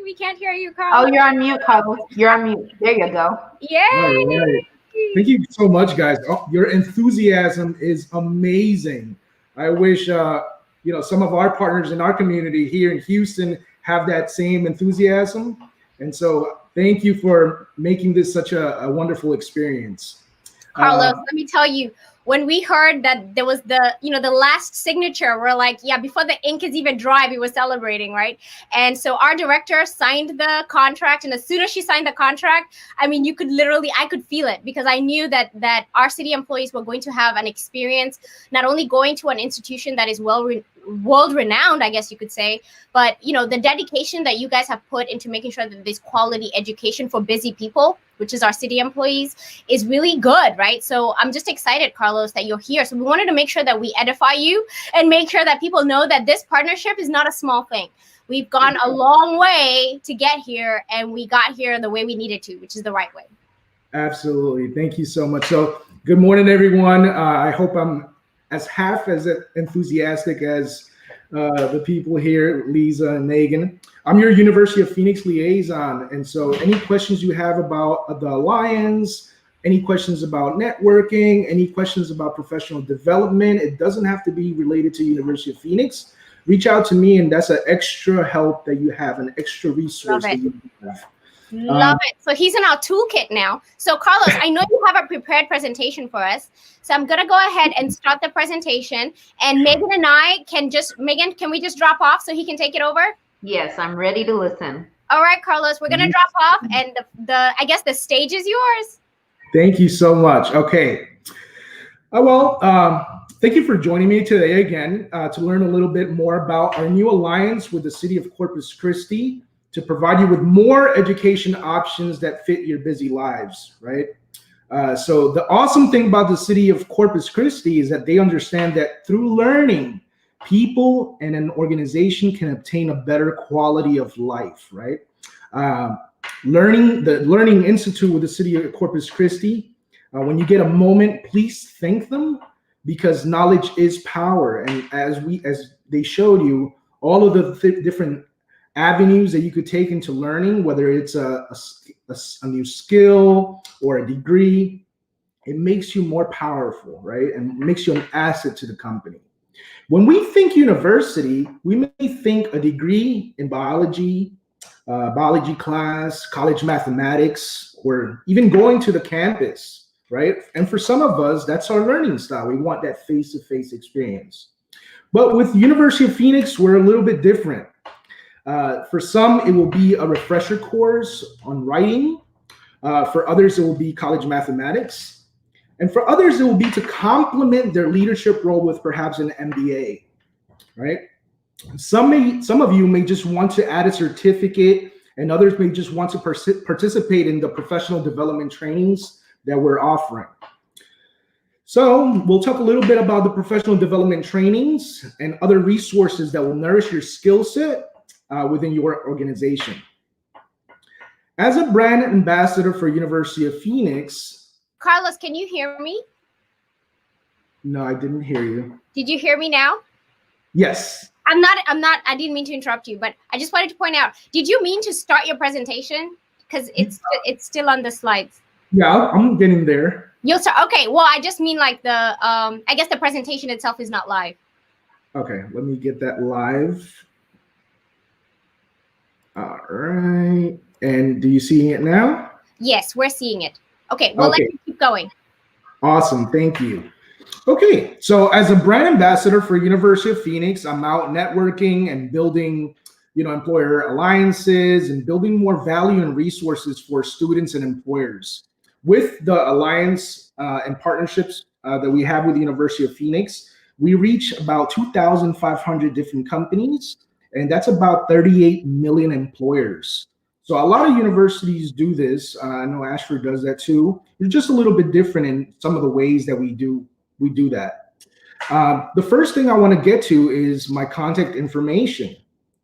We can't hear you, Carlos. Oh, you're on mute, Carlos. You're on mute. There you go. Yay! All right. Thank you so much, guys. Oh, your enthusiasm is amazing. I wish some of our partners in our community here in Houston have that same enthusiasm. And so thank you for making this such a wonderful experience. Carlos, let me tell you, when we heard that there was the last signature, we're like, yeah, before the ink is even dry, we were celebrating, right? And so our director signed the contract. And as soon as she signed the contract, I mean, I could feel it, because I knew that our city employees were going to have an experience, not only going to an institution that is world renowned, I guess you could say, but the dedication that you guys have put into making sure that this quality education for busy people, which is our city employees, is really good, right? So I'm just excited, Carlos, that you're here. So we wanted to make sure that we edify you and make sure that people know that this partnership is not a small thing. We've gone a long way to get here, and we got here the way we needed to, which is the right way. Absolutely. Thank you so much. So good morning, everyone. I hope I'm as enthusiastic as the people here, Liza and Megan. I'm your University of Phoenix liaison. And so any questions you have about the Alliance, any questions about networking, any questions about professional development, it doesn't have to be related to University of Phoenix. Reach out to me, and that's an extra help that you have, an extra resource that you have. Love it. So he's in our toolkit now. So Carlos, I know you have a prepared presentation for us. So I'm going to go ahead and start the presentation. And Megan and I can we just drop off so he can take it over? Yes, I'm ready to listen. All right, Carlos, we're going to drop off, and I guess the stage is yours. Thank you so much. Okay. Thank you for joining me today again to learn a little bit more about our new alliance with the city of Corpus Christi to provide you with more education options that fit your busy lives, right? So the awesome thing about the city of Corpus Christi is that they understand that through learning, people and an organization can obtain a better quality of life, right? The Learning Institute with the city of Corpus Christi, when you get a moment, please thank them, because knowledge is power. And as they showed you, all of the different avenues that you could take into learning, whether it's a new skill or a degree, it makes you more powerful, right? And makes you an asset to the company. When we think university, we may think a degree in biology class, college mathematics, or even going to the campus, right? And for some of us, that's our learning style. We want that face-to-face experience. But with University of Phoenix, we're a little bit different. For some, it will be a refresher course on writing. For others, it will be college mathematics. And for others, it will be to complement their leadership role with perhaps an MBA, right? Some of you may just want to add a certificate, and others may just want to participate in the professional development trainings that we're offering. So we'll talk a little bit about the professional development trainings and other resources that will nourish your skill set within your organization. As a brand ambassador for University of Phoenix. Carlos, can you hear me? No, I didn't hear you. Did you hear me now? Yes. I didn't mean to interrupt you, but I just wanted to point out, did you mean to start your presentation? Because it's still on the slides. Yeah, I'm getting there. You'll start. Okay, well, I just mean like the, I guess the presentation itself is not live. Okay, let me get that live. All right. And do you see it now? Yes, we're seeing it. Okay, well, Okay. let's keep going. Awesome, thank you. Okay, so as a brand ambassador for University of Phoenix, I'm out networking and building, employer alliances and building more value and resources for students and employers. With the alliance and partnerships that we have with the University of Phoenix, we reach about 2,500 different companies, and that's about 38 million employers. So a lot of universities do this. I know Ashford does that too. It's just a little bit different in some of the ways that we do that. The first thing I want to get to is my contact information.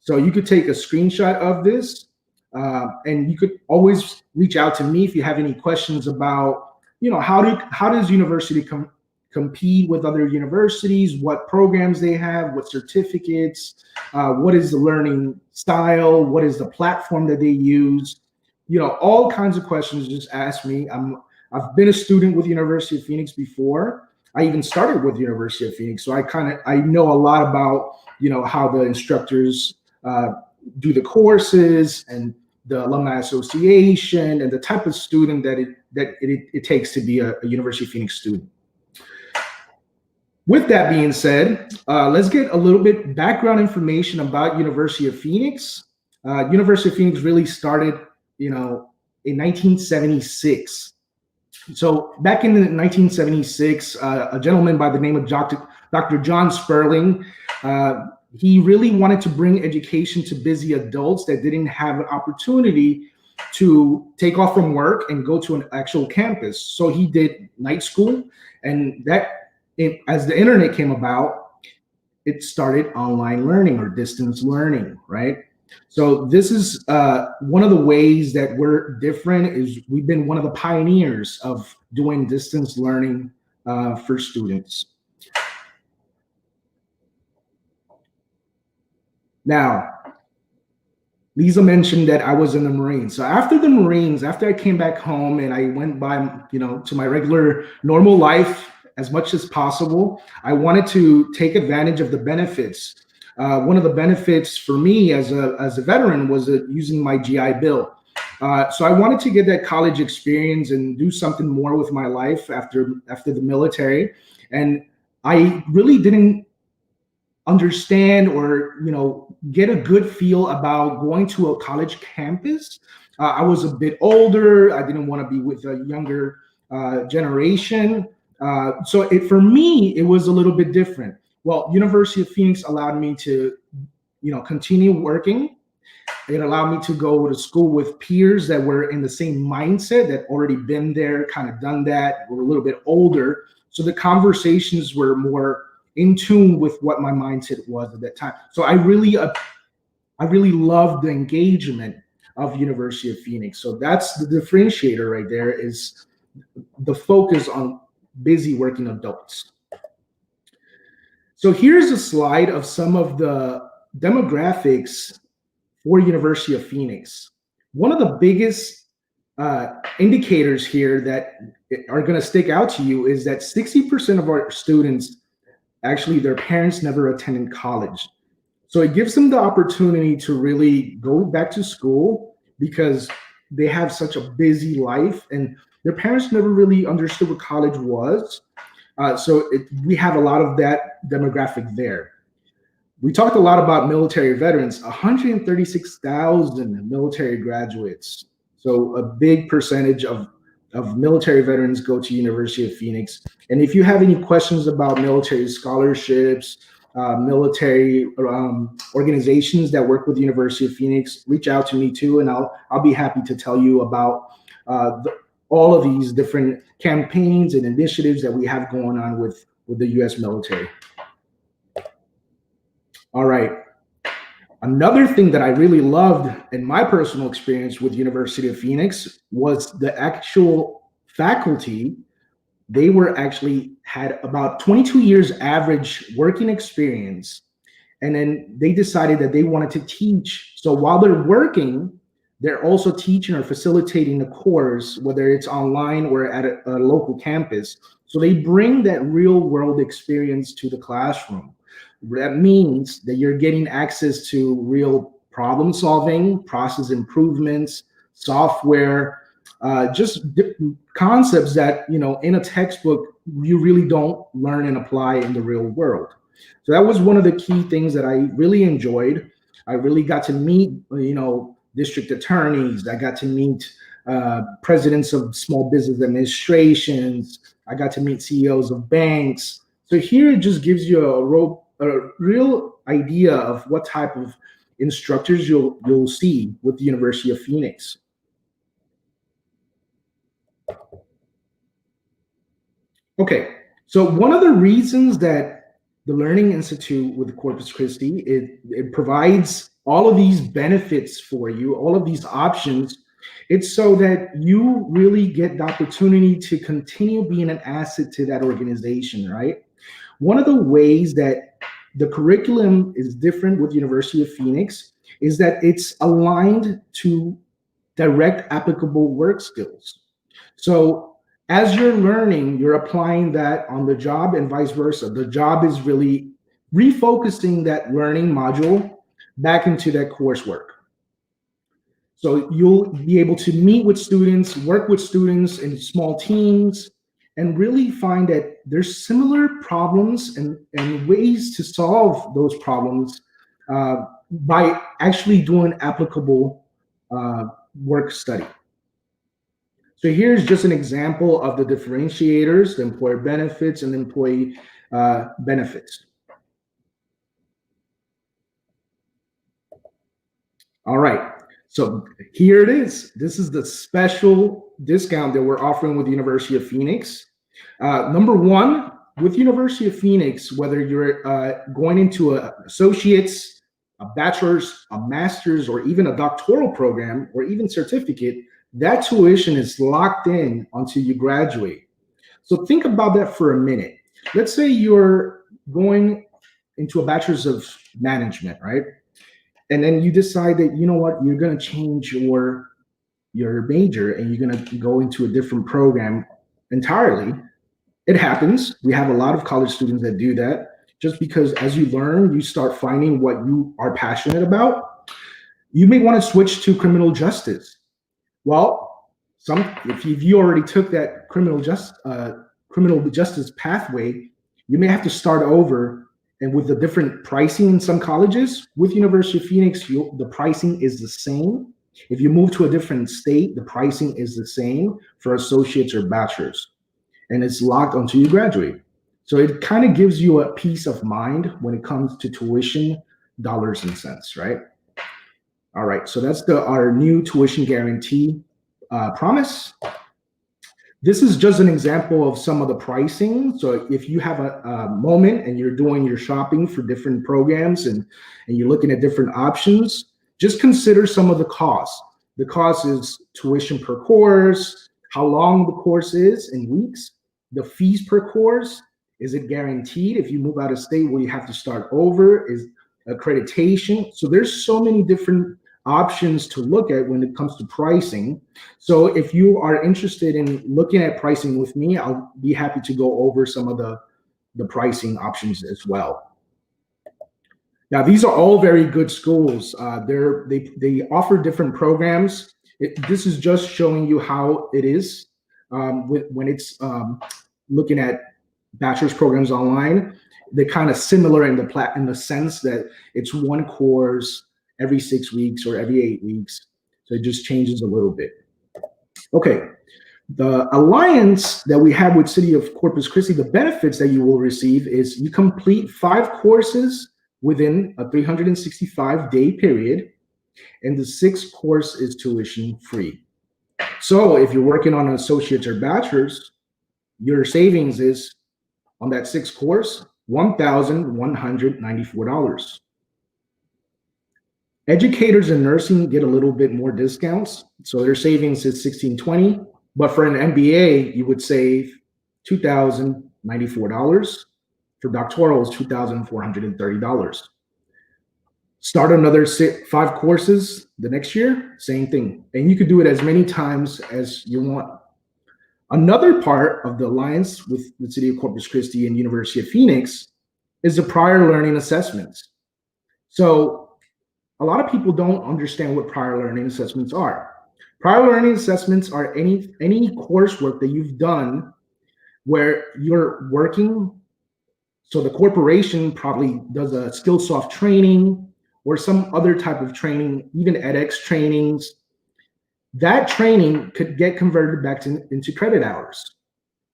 So you could take a screenshot of this, and you could always reach out to me if you have any questions about, how does university compete with other universities, what programs they have, what certificates, what is the learning style, what is the platform that they use, all kinds of questions. Just ask me. I've been a student with University of Phoenix before. I even started with University of Phoenix, so I know a lot about how the instructors do the courses and the alumni association and the type of student that it takes to be a University of Phoenix student. With that being said, let's get a little bit background information about University of Phoenix. University of Phoenix really started, in 1976. So back in 1976, a gentleman by the name of Dr. John Sperling, he really wanted to bring education to busy adults that didn't have an opportunity to take off from work and go to an actual campus. So he did night school, and as the internet came about, it started online learning or distance learning, right? So this is one of the ways that we're different is we've been one of the pioneers of doing distance learning for students. Now, Liza mentioned that I was in the Marines. So after the Marines, after I came back home and I went by, to my regular normal life as much as possible, I wanted to take advantage of the benefits. One of the benefits for me as a veteran was using my GI Bill. So I wanted to get that college experience and do something more with my life after the military. And I really didn't understand or get a good feel about going to a college campus. I was a bit older. I didn't want to be with a younger generation. So for me, it was a little bit different. Well, University of Phoenix allowed me to, continue working. It allowed me to go to school with peers that were in the same mindset, that already been there, kind of done that, were a little bit older. So the conversations were more in tune with what my mindset was at that time. So I really loved the engagement of University of Phoenix. So that's the differentiator right there, is the focus on busy working adults. So here's a slide of some of the demographics for University of Phoenix. One of the biggest indicators here that are going to stick out to you is that 60% of our students, actually their parents never attended college. So it gives them the opportunity to really go back to school because they have such a busy life and their parents never really understood what college was. So we have a lot of that demographic there. We talked a lot about military veterans, 136,000 military graduates. So a big percentage of military veterans go to University of Phoenix. And if you have any questions about military scholarships, military organizations that work with the University of Phoenix, reach out to me too, and I'll be happy to tell you about all of these different campaigns and initiatives that we have going on with the U.S. military. All right. Another thing that I really loved in my personal experience with University of Phoenix was the actual faculty. They were actually had about 22 years average working experience. And then they decided that they wanted to teach. So while they're working, they're also teaching or facilitating the course, whether it's online or at a local campus. So they bring that real world experience to the classroom. That means that you're getting access to real problem solving, process improvements, software, just concepts that, you know, in a textbook, you really don't learn and apply in the real world. So that was one of the key things that I really enjoyed. I really got to meet, you know, district attorneys. I got to meet presidents of small business administrations. I got to meet CEOs of banks. So here it just gives you a real idea of what type of instructors you'll see with the University of Phoenix. Okay, so one of the reasons that the Learning Institute with Corpus Christi, it provides all of these benefits for you, all of these options. It's so that you really get the opportunity to continue being an asset to that organization, right? One of the ways that the curriculum is different with University of Phoenix is that it's aligned to direct applicable work skills. So as you're learning, you're applying that on the job and vice versa. The job is really refocusing that learning module back into that coursework. So you'll be able to meet with students, work with students in small teams, and really find that there's similar problems and ways to solve those problems by actually doing applicable work study. So here's just an example of the differentiators, the employer benefits and employee benefits. All right, so here it is. This is the special discount that we're offering with the University of Phoenix. Number one, with University of Phoenix, whether you're going into an associate's, a bachelor's, a master's, or even a doctoral program, or even certificate, that tuition is locked in until you graduate. So think about that for a minute. Let's say you're going into a bachelor's of management, right? And then you decide that, you know what, you're going to change your major and you're going to go into a different program entirely. It happens. We have a lot of college students that do that. Just because as you learn, you start finding what you are passionate about. You may want to switch to criminal justice. Well, if you already took that criminal justice pathway, you may have to start over. And with the different pricing in some colleges, with University of Phoenix, the pricing is the same. If you move to a different state, the pricing is the same for associates or bachelors, and it's locked until you graduate. So it kind of gives you a peace of mind when it comes to tuition, dollars and cents, right? All right, so that's our new tuition guarantee promise. This is just an example of some of the pricing. So if you have a moment and you're doing your shopping for different programs and you're looking at different options, just consider some of the costs. The cost is tuition per course, how long the course is in weeks, the fees per course, is it guaranteed? If you move out of state, will you have to start over? Is accreditation? So there's so many different options to look at when it comes to pricing. So if you are interested in looking at pricing with me, I'll be happy to go over some of the pricing options as well. Now, these are all very good schools. They offer different programs. This is just showing you how it is when it's looking at bachelor's programs online. They're kind of similar in the sense that it's one course every 6 weeks or every 8 weeks. So it just changes a little bit. Okay, the alliance that we have with City of Corpus Christi, the benefits that you will receive is you complete 5 courses within a 365-day period, and the 6th course is tuition free. So if you're working on an associate's or bachelor's, your savings is on that 6th course, $1,194. Educators in nursing get a little bit more discounts. So their savings is $1,620, but for an MBA, you would save $2,094. For doctorals, $2,430. Start another 5 courses the next year, same thing. And you could do it as many times as you want. Another part of the alliance with the City of Corpus Christi and University of Phoenix is the prior learning assessments. So a lot of people don't understand what prior learning assessments are. Prior learning assessments are any coursework that you've done where you're working. So the corporation probably does a Skillsoft training or some other type of training, even edX trainings. That training could get converted back into credit hours.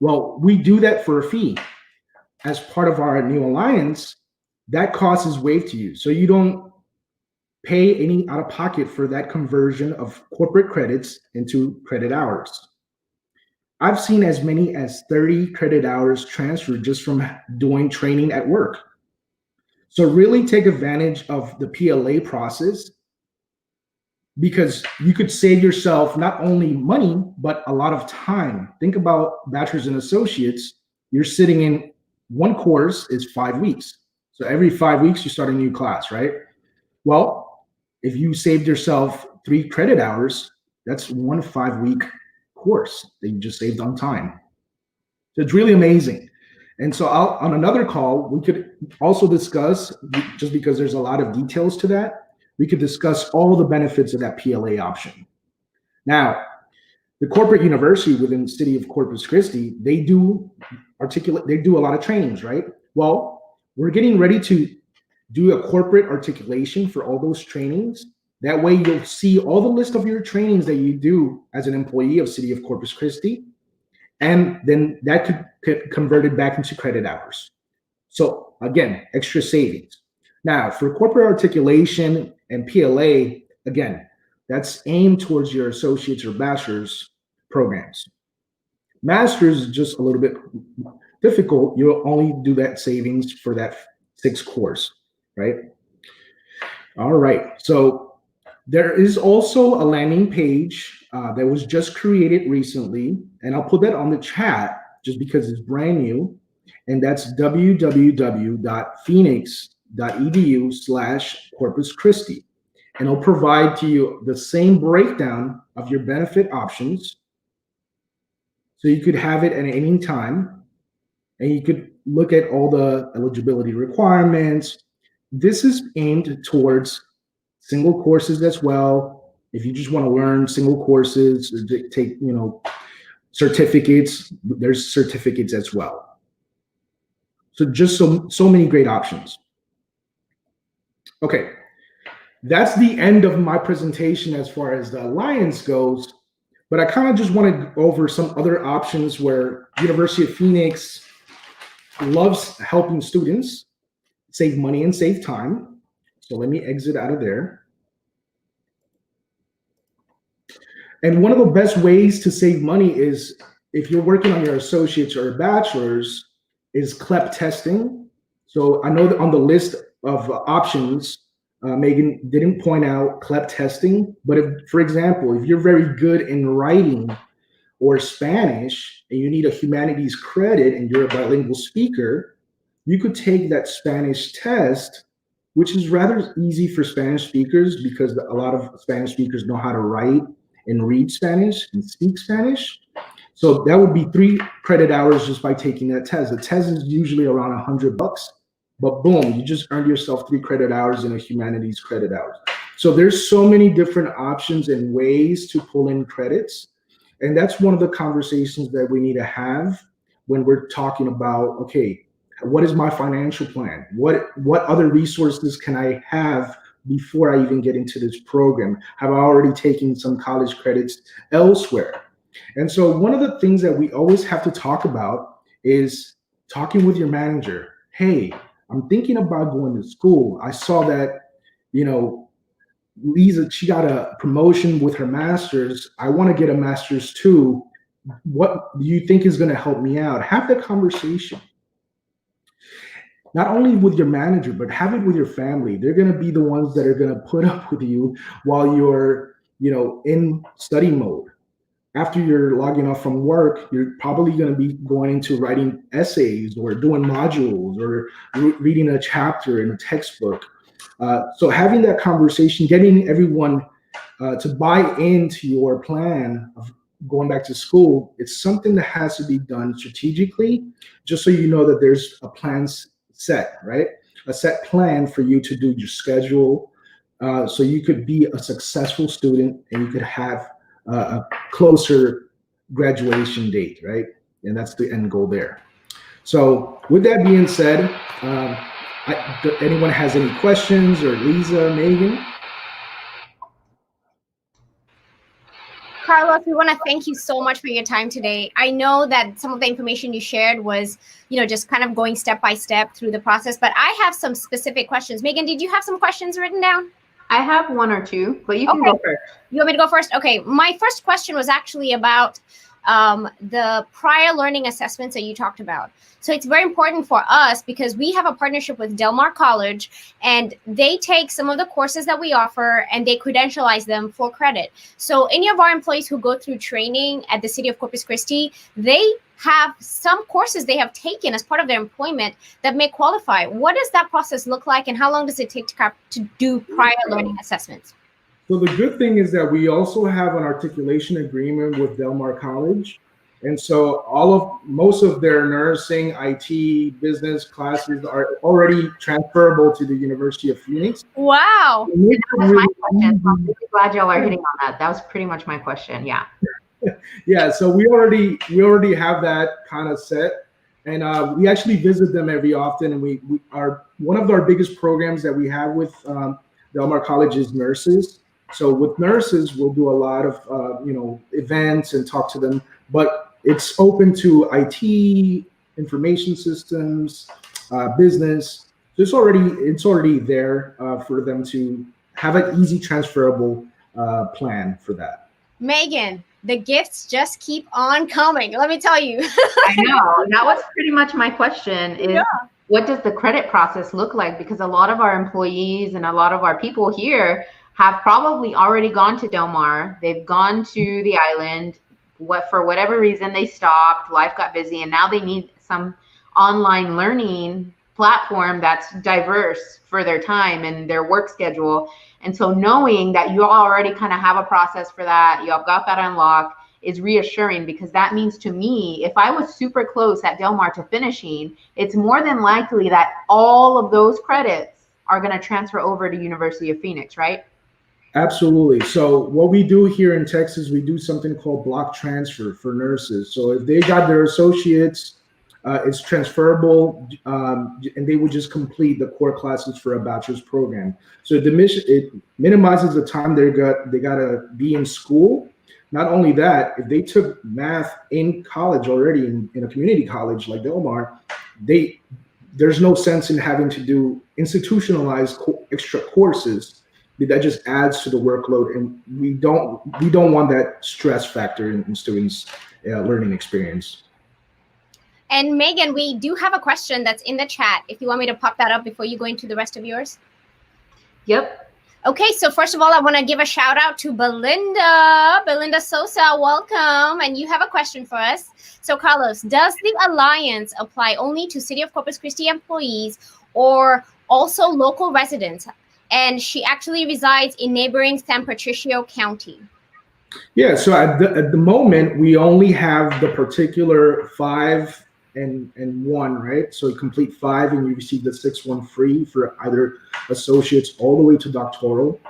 Well, we do that for a fee. As part of our new alliance, that cost is waived to you. So you don't pay any out of pocket for that conversion of corporate credits into credit hours. I've seen as many as 30 credit hours transferred just from doing training at work. So really take advantage of the PLA process, because you could save yourself not only money, but a lot of time. Think about bachelor's and associates. You're sitting in one course is 5 weeks. So every 5 weeks you start a new class, right? Well, if you saved yourself 3 credit hours, that's 1 5-week course that you just saved on time. So it's really amazing. And so on another call, we could also discuss, just because there's a lot of details to that, we could discuss all the benefits of that PLA option. Now, the corporate university within the city of Corpus Christi, they do a lot of trainings, right? Well, we're getting ready to do a corporate articulation for all those trainings. That way you'll see all the list of your trainings that you do as an employee of City of Corpus Christi, and then that could get converted back into credit hours. So again, extra savings. Now, for corporate articulation and PLA, again, that's aimed towards your associates or bachelor's programs. Master's is just a little bit difficult. You'll only do that savings for that 6 course, right? All right, so there is also a landing page that was just created recently, and I'll put that on the chat just because it's brand new, and that's www.phoenix.edu/Corpus Christi. And it'll provide to you the same breakdown of your benefit options. So you could have it at any time, and you could look at all the eligibility requirements. This is aimed towards single courses as well. If you just want to learn single courses, take, certificates, there's certificates as well. So just so many great options. Okay, that's the end of my presentation as far as the alliance goes, but I kind of just want to go over some other options where University of Phoenix loves helping students save money and save time. So let me exit out of there. And one of the best ways to save money is, if you're working on your associates or bachelor's, is Clep Testing. So I know that on the list of options, Megan didn't point out Clep Testing, but if, for example, if you're very good in writing or Spanish and you need a humanities credit and you're a bilingual speaker, you could take that Spanish test, which is rather easy for Spanish speakers because a lot of Spanish speakers know how to write and read Spanish and speak Spanish. So that would be 3 credit hours just by taking that test. The test is usually around $100, but boom, you just earned yourself 3 credit hours in a humanities credit hours. So there's so many different options and ways to pull in credits. And that's one of the conversations that we need to have when we're talking about, okay, what is my financial plan? What other resources can I have before I even get into this program? Have I already taken some college credits elsewhere? And so one of the things that we always have to talk about is talking with your manager. Hey, I'm thinking about going to school. I saw that, Liza, she got a promotion with her master's. I want to get a master's too. What do you think is going to help me out? Have that conversation. not only with your manager, but have it with your family. They're going to be the ones that are going to put up with you while you're, in study mode. After you're logging off from work, you're probably going to be going into writing essays or doing modules or reading a chapter in a textbook. So having that conversation, getting everyone to buy into your plan of going back to school, it's something that has to be done strategically, just so you know that there's a plan set, right? A set plan for you to do your schedule, so you could be a successful student and you could have a closer graduation date, right? And that's the end goal there. So with that being said, anyone has any questions, or Liza, Megan? Carlos, we want to thank you so much for your time today. I know that some of the information you shared was, just kind of going step by step through the process, but I have some specific questions. Megan, did you have some questions written down? I have one or two, but you can go first. You want me to go first? Okay. My first question was actually about the prior learning assessments that you talked about. So it's very important for us because we have a partnership with Del Mar College, and they take some of the courses that we offer and they credentialize them for credit. So any of our employees who go through training at the city of Corpus Christi, they have some courses they have taken as part of their employment that may qualify. What does that process look like, and how long does it take to do prior learning assessments? So the good thing is that we also have an articulation agreement with Del Mar College. And so most of their nursing, IT, business classes are already transferable to the University of Phoenix. Wow. That was my question. I'm really glad y'all are hitting on that. That was pretty much my question. Yeah. Yeah. So we already have that kind of set. And we actually visit them every often. And we are one of our biggest programs that we have with Del Mar College is nurses. So with nurses, we'll do a lot of events and talk to them, but it's open to IT, information systems, business. So it's already there for them to have an easy transferable plan for that. Megan, the gifts just keep on coming. Let me tell you. I know. That was pretty much my question is, what does the credit process look like? Because a lot of our employees and a lot of our people here have probably already gone to Del Mar. They've gone to the island. For whatever reason, they stopped. Life got busy, and now they need some online learning platform that's diverse for their time and their work schedule. And so knowing that you already kind of have a process for that, you have got that unlocked, is reassuring, because that means to me, if I was super close at Del Mar to finishing, it's more than likely that all of those credits are going to transfer over to University of Phoenix, right? Absolutely. So what we do here in Texas, we do something called block transfer for nurses. So if they got their associates, it's transferable, and they would just complete the core classes for a bachelor's program. So it minimizes the time they gotta be in school. Not only that, if they took math in college already in a community college like Del Mar, there's no sense in having to do institutionalized extra courses. That just adds to the workload, and we don't want that stress factor in students' learning experience. And Megan, we do have a question that's in the chat. If you want me to pop that up before you go into the rest of yours. Yep. Okay, so first of all, I want to give a shout out to Belinda Sosa, welcome. And you have a question for us. So Carlos, does the Alliance apply only to City of Corpus Christi employees or also local residents? And she actually resides in neighboring San Patricio County. Yeah, so at the moment, we only have the particular 5 and 1, right? So you complete 5 and you receive the 6th one free for either associates all the way to doctoral,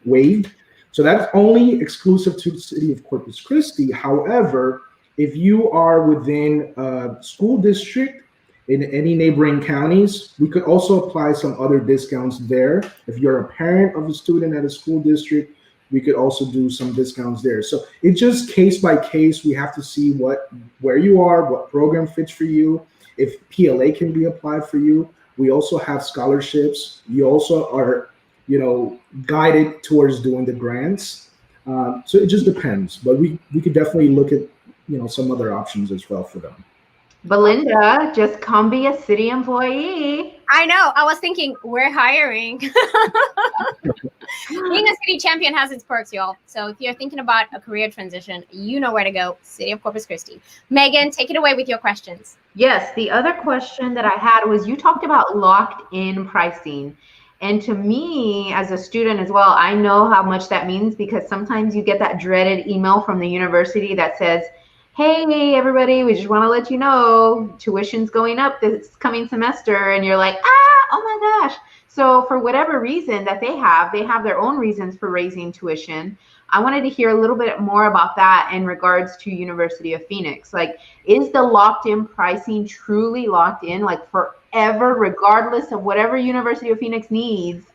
waived. So that's only exclusive to the city of Corpus Christi. However, if you are within a school district in any neighboring counties, we could also apply some other discounts there. If you're a parent of a student at a school district, we could also do some discounts there. So it's just case by case. We have to see where you are, what program fits for you, if PLA can be applied for you. We also have scholarships. You also are, guided towards doing the grants. So it just depends, but we could definitely look at, some other options as well for them. Belinda, just come be a city employee. I know. I was thinking we're hiring. Being a city champion has its perks, y'all. So if you're thinking about a career transition, you know where to go. City of Corpus Christi. Megan, take it away with your questions. Yes, the other question that I had was you talked about locked in pricing. And to me, as a student as well, I know how much that means because sometimes you get that dreaded email from the university that says, hey, everybody, we just want to let you know tuition's going up this coming semester. And you're like, oh my gosh. So for whatever reason that they have their own reasons for raising tuition. I wanted to hear a little bit more about that in regards to University of Phoenix. Like, is the locked in pricing truly locked in, like forever, regardless of whatever University of Phoenix needs?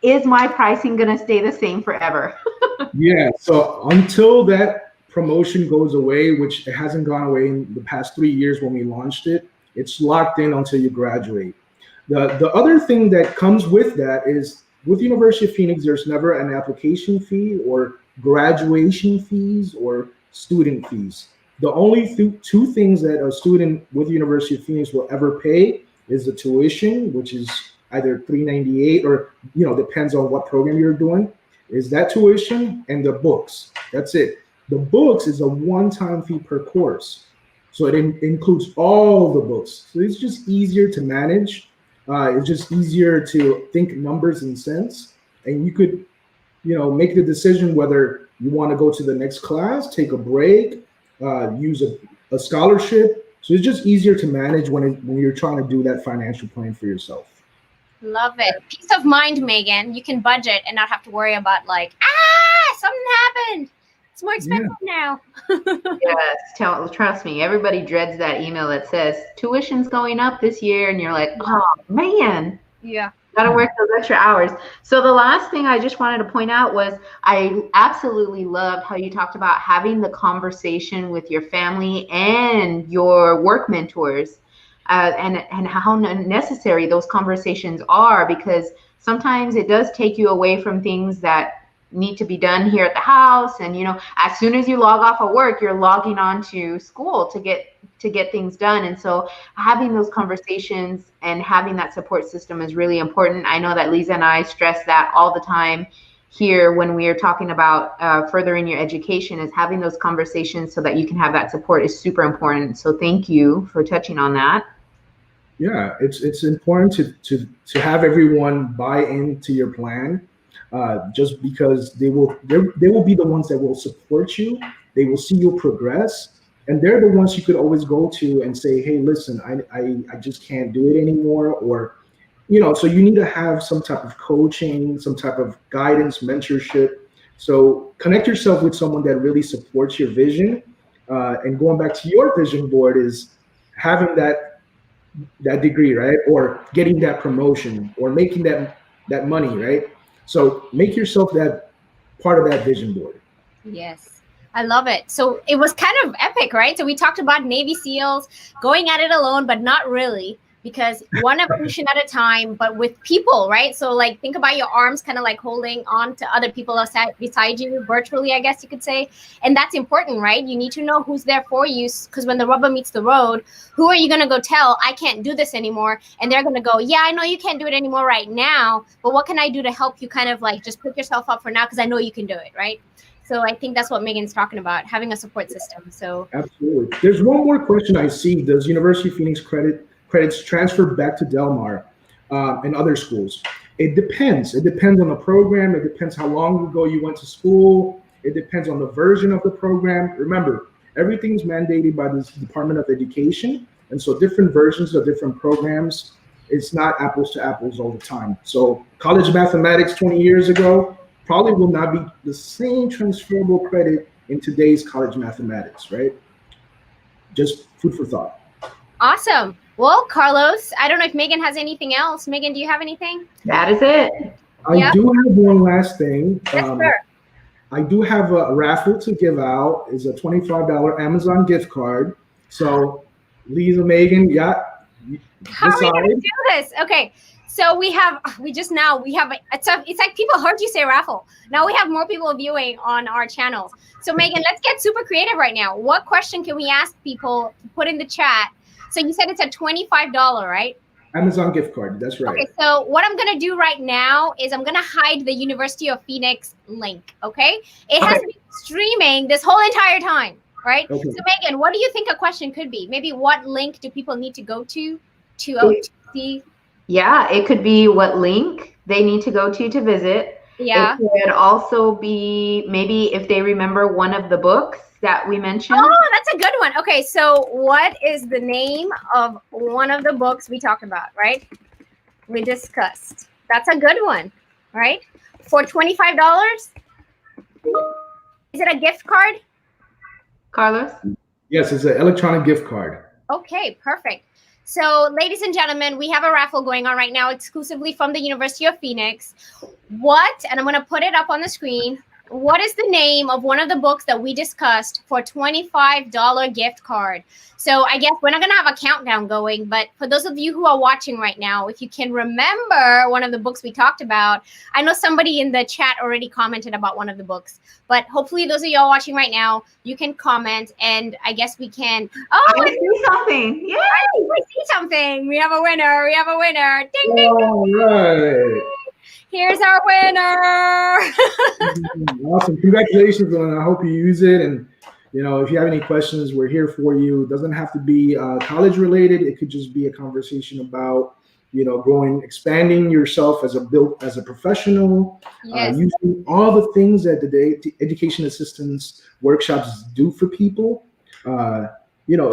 Is my pricing going to stay the same forever? Yeah, so until that promotion goes away, which it hasn't gone away in the past 3 years when we launched it, it's locked in until you graduate. The other thing that comes with that is with University of Phoenix, there's never an application fee or graduation fees or student fees. The only two things that a student with University of Phoenix will ever pay is the tuition, which is either $398 or, depends on what program you're doing, is that tuition, and the books. That's it. The books is a one-time fee per course. So it includes all the books. So it's just easier to manage. It's just easier to think numbers and cents. And you could, make the decision whether you want to go to the next class, take a break, use a scholarship. So it's just easier to manage when you're trying to do that financial plan for yourself. Love it. Peace of mind, Megan. You can budget and not have to worry about something happened. It's more expensive now. Yes, trust me. Everybody dreads that email that says tuition's going up this year, and you're like, oh man. Yeah. Got to work those extra hours. So the last thing I just wanted to point out was I absolutely loved how you talked about having the conversation with your family and your work mentors, and how necessary those conversations are, because sometimes it does take you away from things that need to be done here at the house. And as soon as you log off of work, you're logging on to school to get things done. And so having those conversations and having that support system is really important. I know that Liza and I stress that all the time here when we are talking about furthering your education, is having those conversations so that you can have that support is super important. So thank you for touching on that. Yeah, it's important to have everyone buy into your plan. Just because they will be the ones that will support you. They will see you progress, and they're the ones you could always go to and say, hey, listen, I just can't do it anymore. Or, so you need to have some type of coaching, some type of guidance, mentorship. So connect yourself with someone that really supports your vision. And going back to your vision board is having that degree, right? Or getting that promotion or making that money, right? So make yourself that part of that vision board. Yes, I love it. So it was kind of epic, right? So we talked about Navy SEALs going at it alone, but not really, because one evolution at a time, but with people, right? So like think about your arms kind of like holding on to other people beside you virtually, I guess you could say. And that's important, right? You need to know who's there for you, because when the rubber meets the road, who are you going to go tell, I can't do this anymore? And they're going to go, yeah, I know you can't do it anymore right now, but what can I do to help you kind of like just pick yourself up for now? Because I know you can do it, right? So I think that's what Megan's talking about, having a support system. So absolutely. There's one more question I see. Does University of Phoenix credits transfer back to Del Mar and other schools? It depends. It depends on the program. It depends how long ago you went to school. It depends on the version of the program. Remember, everything's mandated by the Department of Education. And so different versions of different programs, it's not apples to apples all the time. So college mathematics 20 years ago probably will not be the same transferable credit in today's college mathematics, right? Just food for thought. Awesome. Well, Carlos, I don't know if Megan has anything else. Megan, do you have anything? That is it. I do have one last thing. Yes, sir. I do have a raffle to give out. It's a $25 Amazon gift card. So, Liza, Megan, how are we going to do this? Okay. So it's like people heard you say raffle. Now we have more people viewing on our channels. So Megan, let's get super creative right now. What question can we ask people to put in the chat? So you said it's a $25, right? Amazon gift card. That's right. Okay, so what I'm gonna do right now is I'm gonna hide the University of Phoenix link. Okay, it has been streaming this whole entire time, right? Okay. So Megan, what do you think a question could be? Maybe what link do people need to go to OTC? Yeah, it could be what link they need to go to visit. Yeah. It could also be maybe if they remember one of the books that we mentioned. Oh, that's a good one. Okay, so what is the name of one of the books we talked about, right? We discussed. That's a good one, right? For $25? Is it a gift card? Carlos? Yes, it's an electronic gift card. Okay, perfect. So, ladies and gentlemen, we have a raffle going on right now exclusively from the University of Phoenix. What, and I'm going to put it up on the screen, what is the name of one of the books that we discussed for $25 gift card? So I guess we're not going to have a countdown going, but for those of you who are watching right now, if you can remember one of the books we talked about, I know somebody in the chat already commented about one of the books, but hopefully those of y'all watching right now, you can comment and I guess we can. Oh, I see something. Yeah, I see something. We have a winner. We have a winner. Ding, ding, ding. All right. Here's our winner. Awesome. Congratulations, and I hope you use it. And, if you have any questions, we're here for you. It doesn't have to be college related. It could just be a conversation about, expanding yourself as a professional, Yes. using all the things that the education assistance workshops do for people.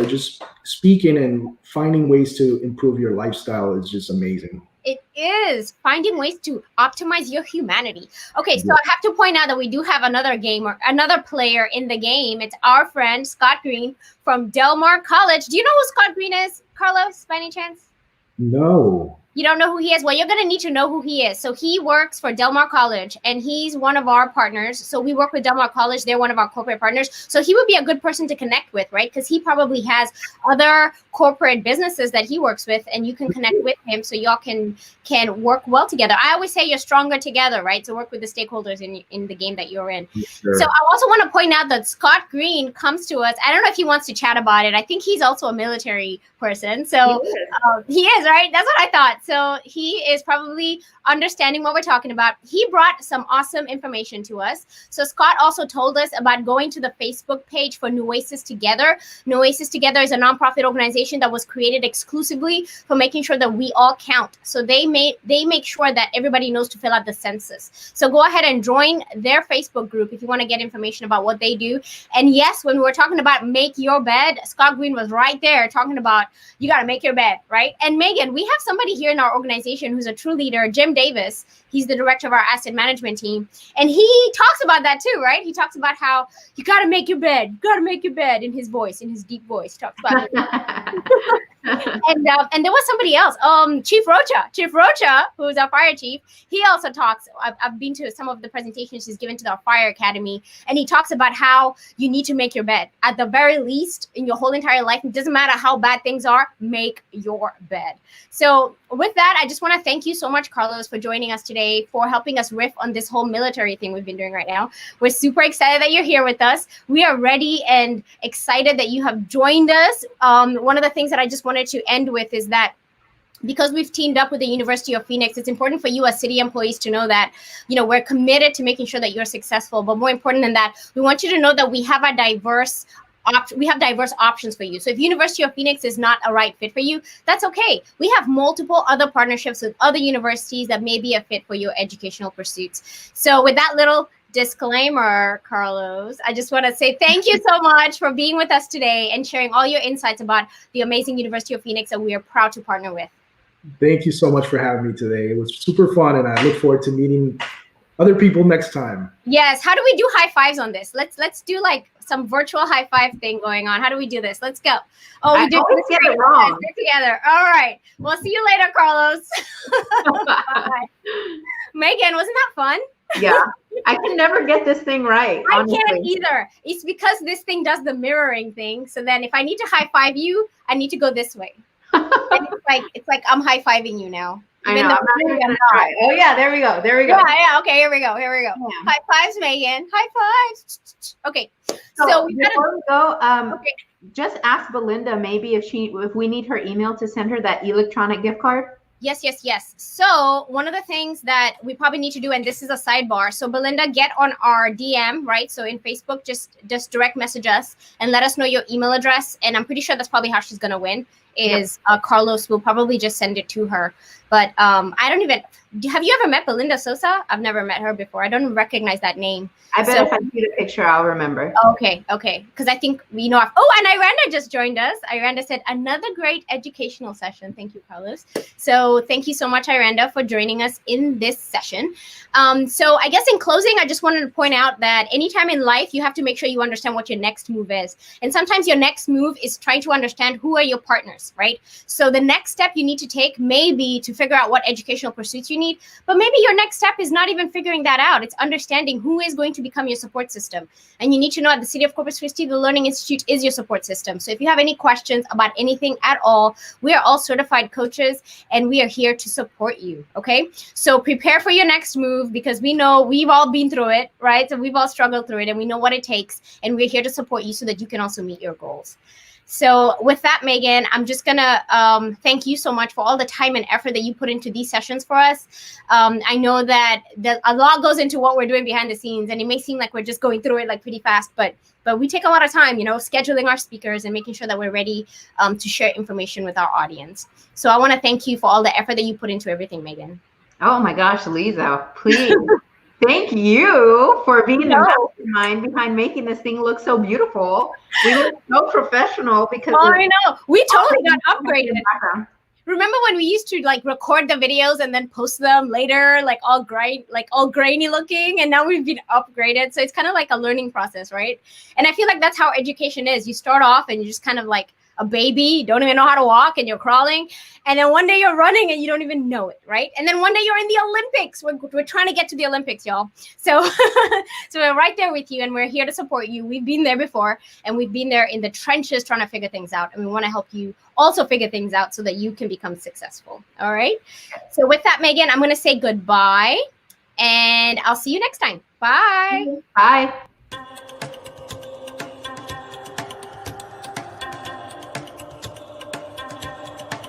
Just speaking and finding ways to improve your lifestyle is just amazing. It is finding ways to optimize your humanity. Okay, so I have to point out that we do have another player in the game. It's our friend Scott Green from Del Mar College. Do you know who Scott Green is, Carlos, by any chance? No. You don't know who he is? Well, you're going to need to know who he is. So he works for Del Mar College, and he's one of our partners. So we work with Del Mar College. They're one of our corporate partners. So he would be a good person to connect with, right? Because he probably has other corporate businesses that he works with, and you can connect with him so y'all can work well together. I always say you're stronger together, right? To work with the stakeholders in the game that you're in. Sure. So I also want to point out that Scott Green comes to us. I don't know if he wants to chat about it. I think he's also a military person. So he is, right? That's what I thought. So he is probably understanding what we're talking about. He brought some awesome information to us. So Scott also told us about going to the Facebook page for Nueces Together. Nueces Together is a nonprofit organization that was created exclusively for making sure that we all count. So they make sure that everybody knows to fill out the census. So go ahead and join their Facebook group if you want to get information about what they do. And yes, when we were talking about make your bed, Scott Green was right there talking about you got to make your bed, right? And Megan, we have somebody here in our organization who's a true leader, Jim Davis. He's the director of our asset management team. And he talks about that too, right? He talks about how you got to make your bed, in his voice, in his deep voice. He talks about it. And there was somebody else, Chief Rocha, who's our fire chief. He also talks. I've been to some of the presentations he's given to the fire academy, and he talks about how you need to make your bed. At the very least, in your whole entire life, it doesn't matter how bad things are, make your bed. So with that, I just want to thank you so much, Carlos, for joining us today, for helping us riff on this whole military thing we've been doing right now. We're super excited that you're here with us. We are ready and excited that you have joined us. One of the things that I just wanted to end with is that because we've teamed up with the University of Phoenix, it's important for you as city employees to know that, we're committed to making sure that you're successful. But more important than that, we want you to know that we have a diverse options for you. So if University of Phoenix is not a right fit for you, that's okay. We have multiple other partnerships with other universities that may be a fit for your educational pursuits. So with that little disclaimer, Carlos, I just want to say thank you so much for being with us today and sharing all your insights about the amazing University of Phoenix that we are proud to partner with. Thank you so much for having me today. It was super fun, and I look forward to meeting other people next time. Yes. How do we do high fives on this? Let's do like some virtual high five thing going on. How do we do this? Let's go. Oh, we did it wrong. Together. All right. We'll see you later, Carlos. Bye. Megan, wasn't that fun? Yeah. I can never get this thing right. I can't either. It's because this thing does the mirroring thing. So then if I need to high five you, I need to go this way. And it's like I'm high fiving you now. I know. I'm not even gonna try. Oh yeah, there we go. Yeah. Okay, here we go. Yeah. High fives, Megan. High fives. Okay. So we before we go, just ask Belinda maybe if we need her email to send her that electronic gift card. Yes. So one of the things that we probably need to do, and this is a sidebar. So Belinda, get on our DM, right? So in Facebook, just direct message us and let us know your email address. And I'm pretty sure that's probably how she's gonna win. Carlos will probably just send it to her. But I don't even. Have you ever met Belinda Sosa? I've never met her before. I don't recognize that name. I bet if I see the picture, I'll remember. Okay. Because I think we know. Oh, and Iranda just joined us. Iranda said, another great educational session. Thank you, Carlos. So thank you so much, Iranda, for joining us in this session. So I guess in closing, I just wanted to point out that anytime in life, you have to make sure you understand what your next move is. And sometimes your next move is trying to understand who are your partners, right? So the next step you need to take may be to figure out what educational pursuits you need, but maybe your next step is not even figuring that out. It's understanding who is going to become your support system. And you need to know at the City of Corpus Christi, the Learning Institute is your support system. So if you have any questions about anything at all, we are all certified coaches and we are here to support you, okay? So prepare for your next move because we know we've all been through it, right? So we've all struggled through it and we know what it takes and we're here to support you so that you can also meet your goals. So with that, Megan, I'm just going to thank you so much for all the time and effort that you put into these sessions for us. I know that a lot goes into what we're doing behind the scenes, and it may seem like we're just going through it like pretty fast, but we take a lot of time, scheduling our speakers and making sure that we're ready to share information with our audience. So I want to thank you for all the effort that you put into everything, Megan. Oh my gosh, Liza, please. Thank you for being the mastermind behind making this thing look so beautiful. We look so professional because I know. We totally got upgraded. Remember when we used to record the videos and then post them later, all grainy looking, and now we've been upgraded. So it's kind of like a learning process, right? And I feel like that's how education is. You start off and you're just kind of like a baby, you don't even know how to walk and you're crawling. And then one day you're running and you don't even know it, right? And then one day you're in the Olympics. We're trying to get to the Olympics, y'all. So, so we're right there with you and we're here to support you. We've been there before and we've been there in the trenches trying to figure things out. And we want to help you also figure things out so that you can become successful. All right. So with that, Megan, I'm going to say goodbye and I'll see you next time. Bye. Bye.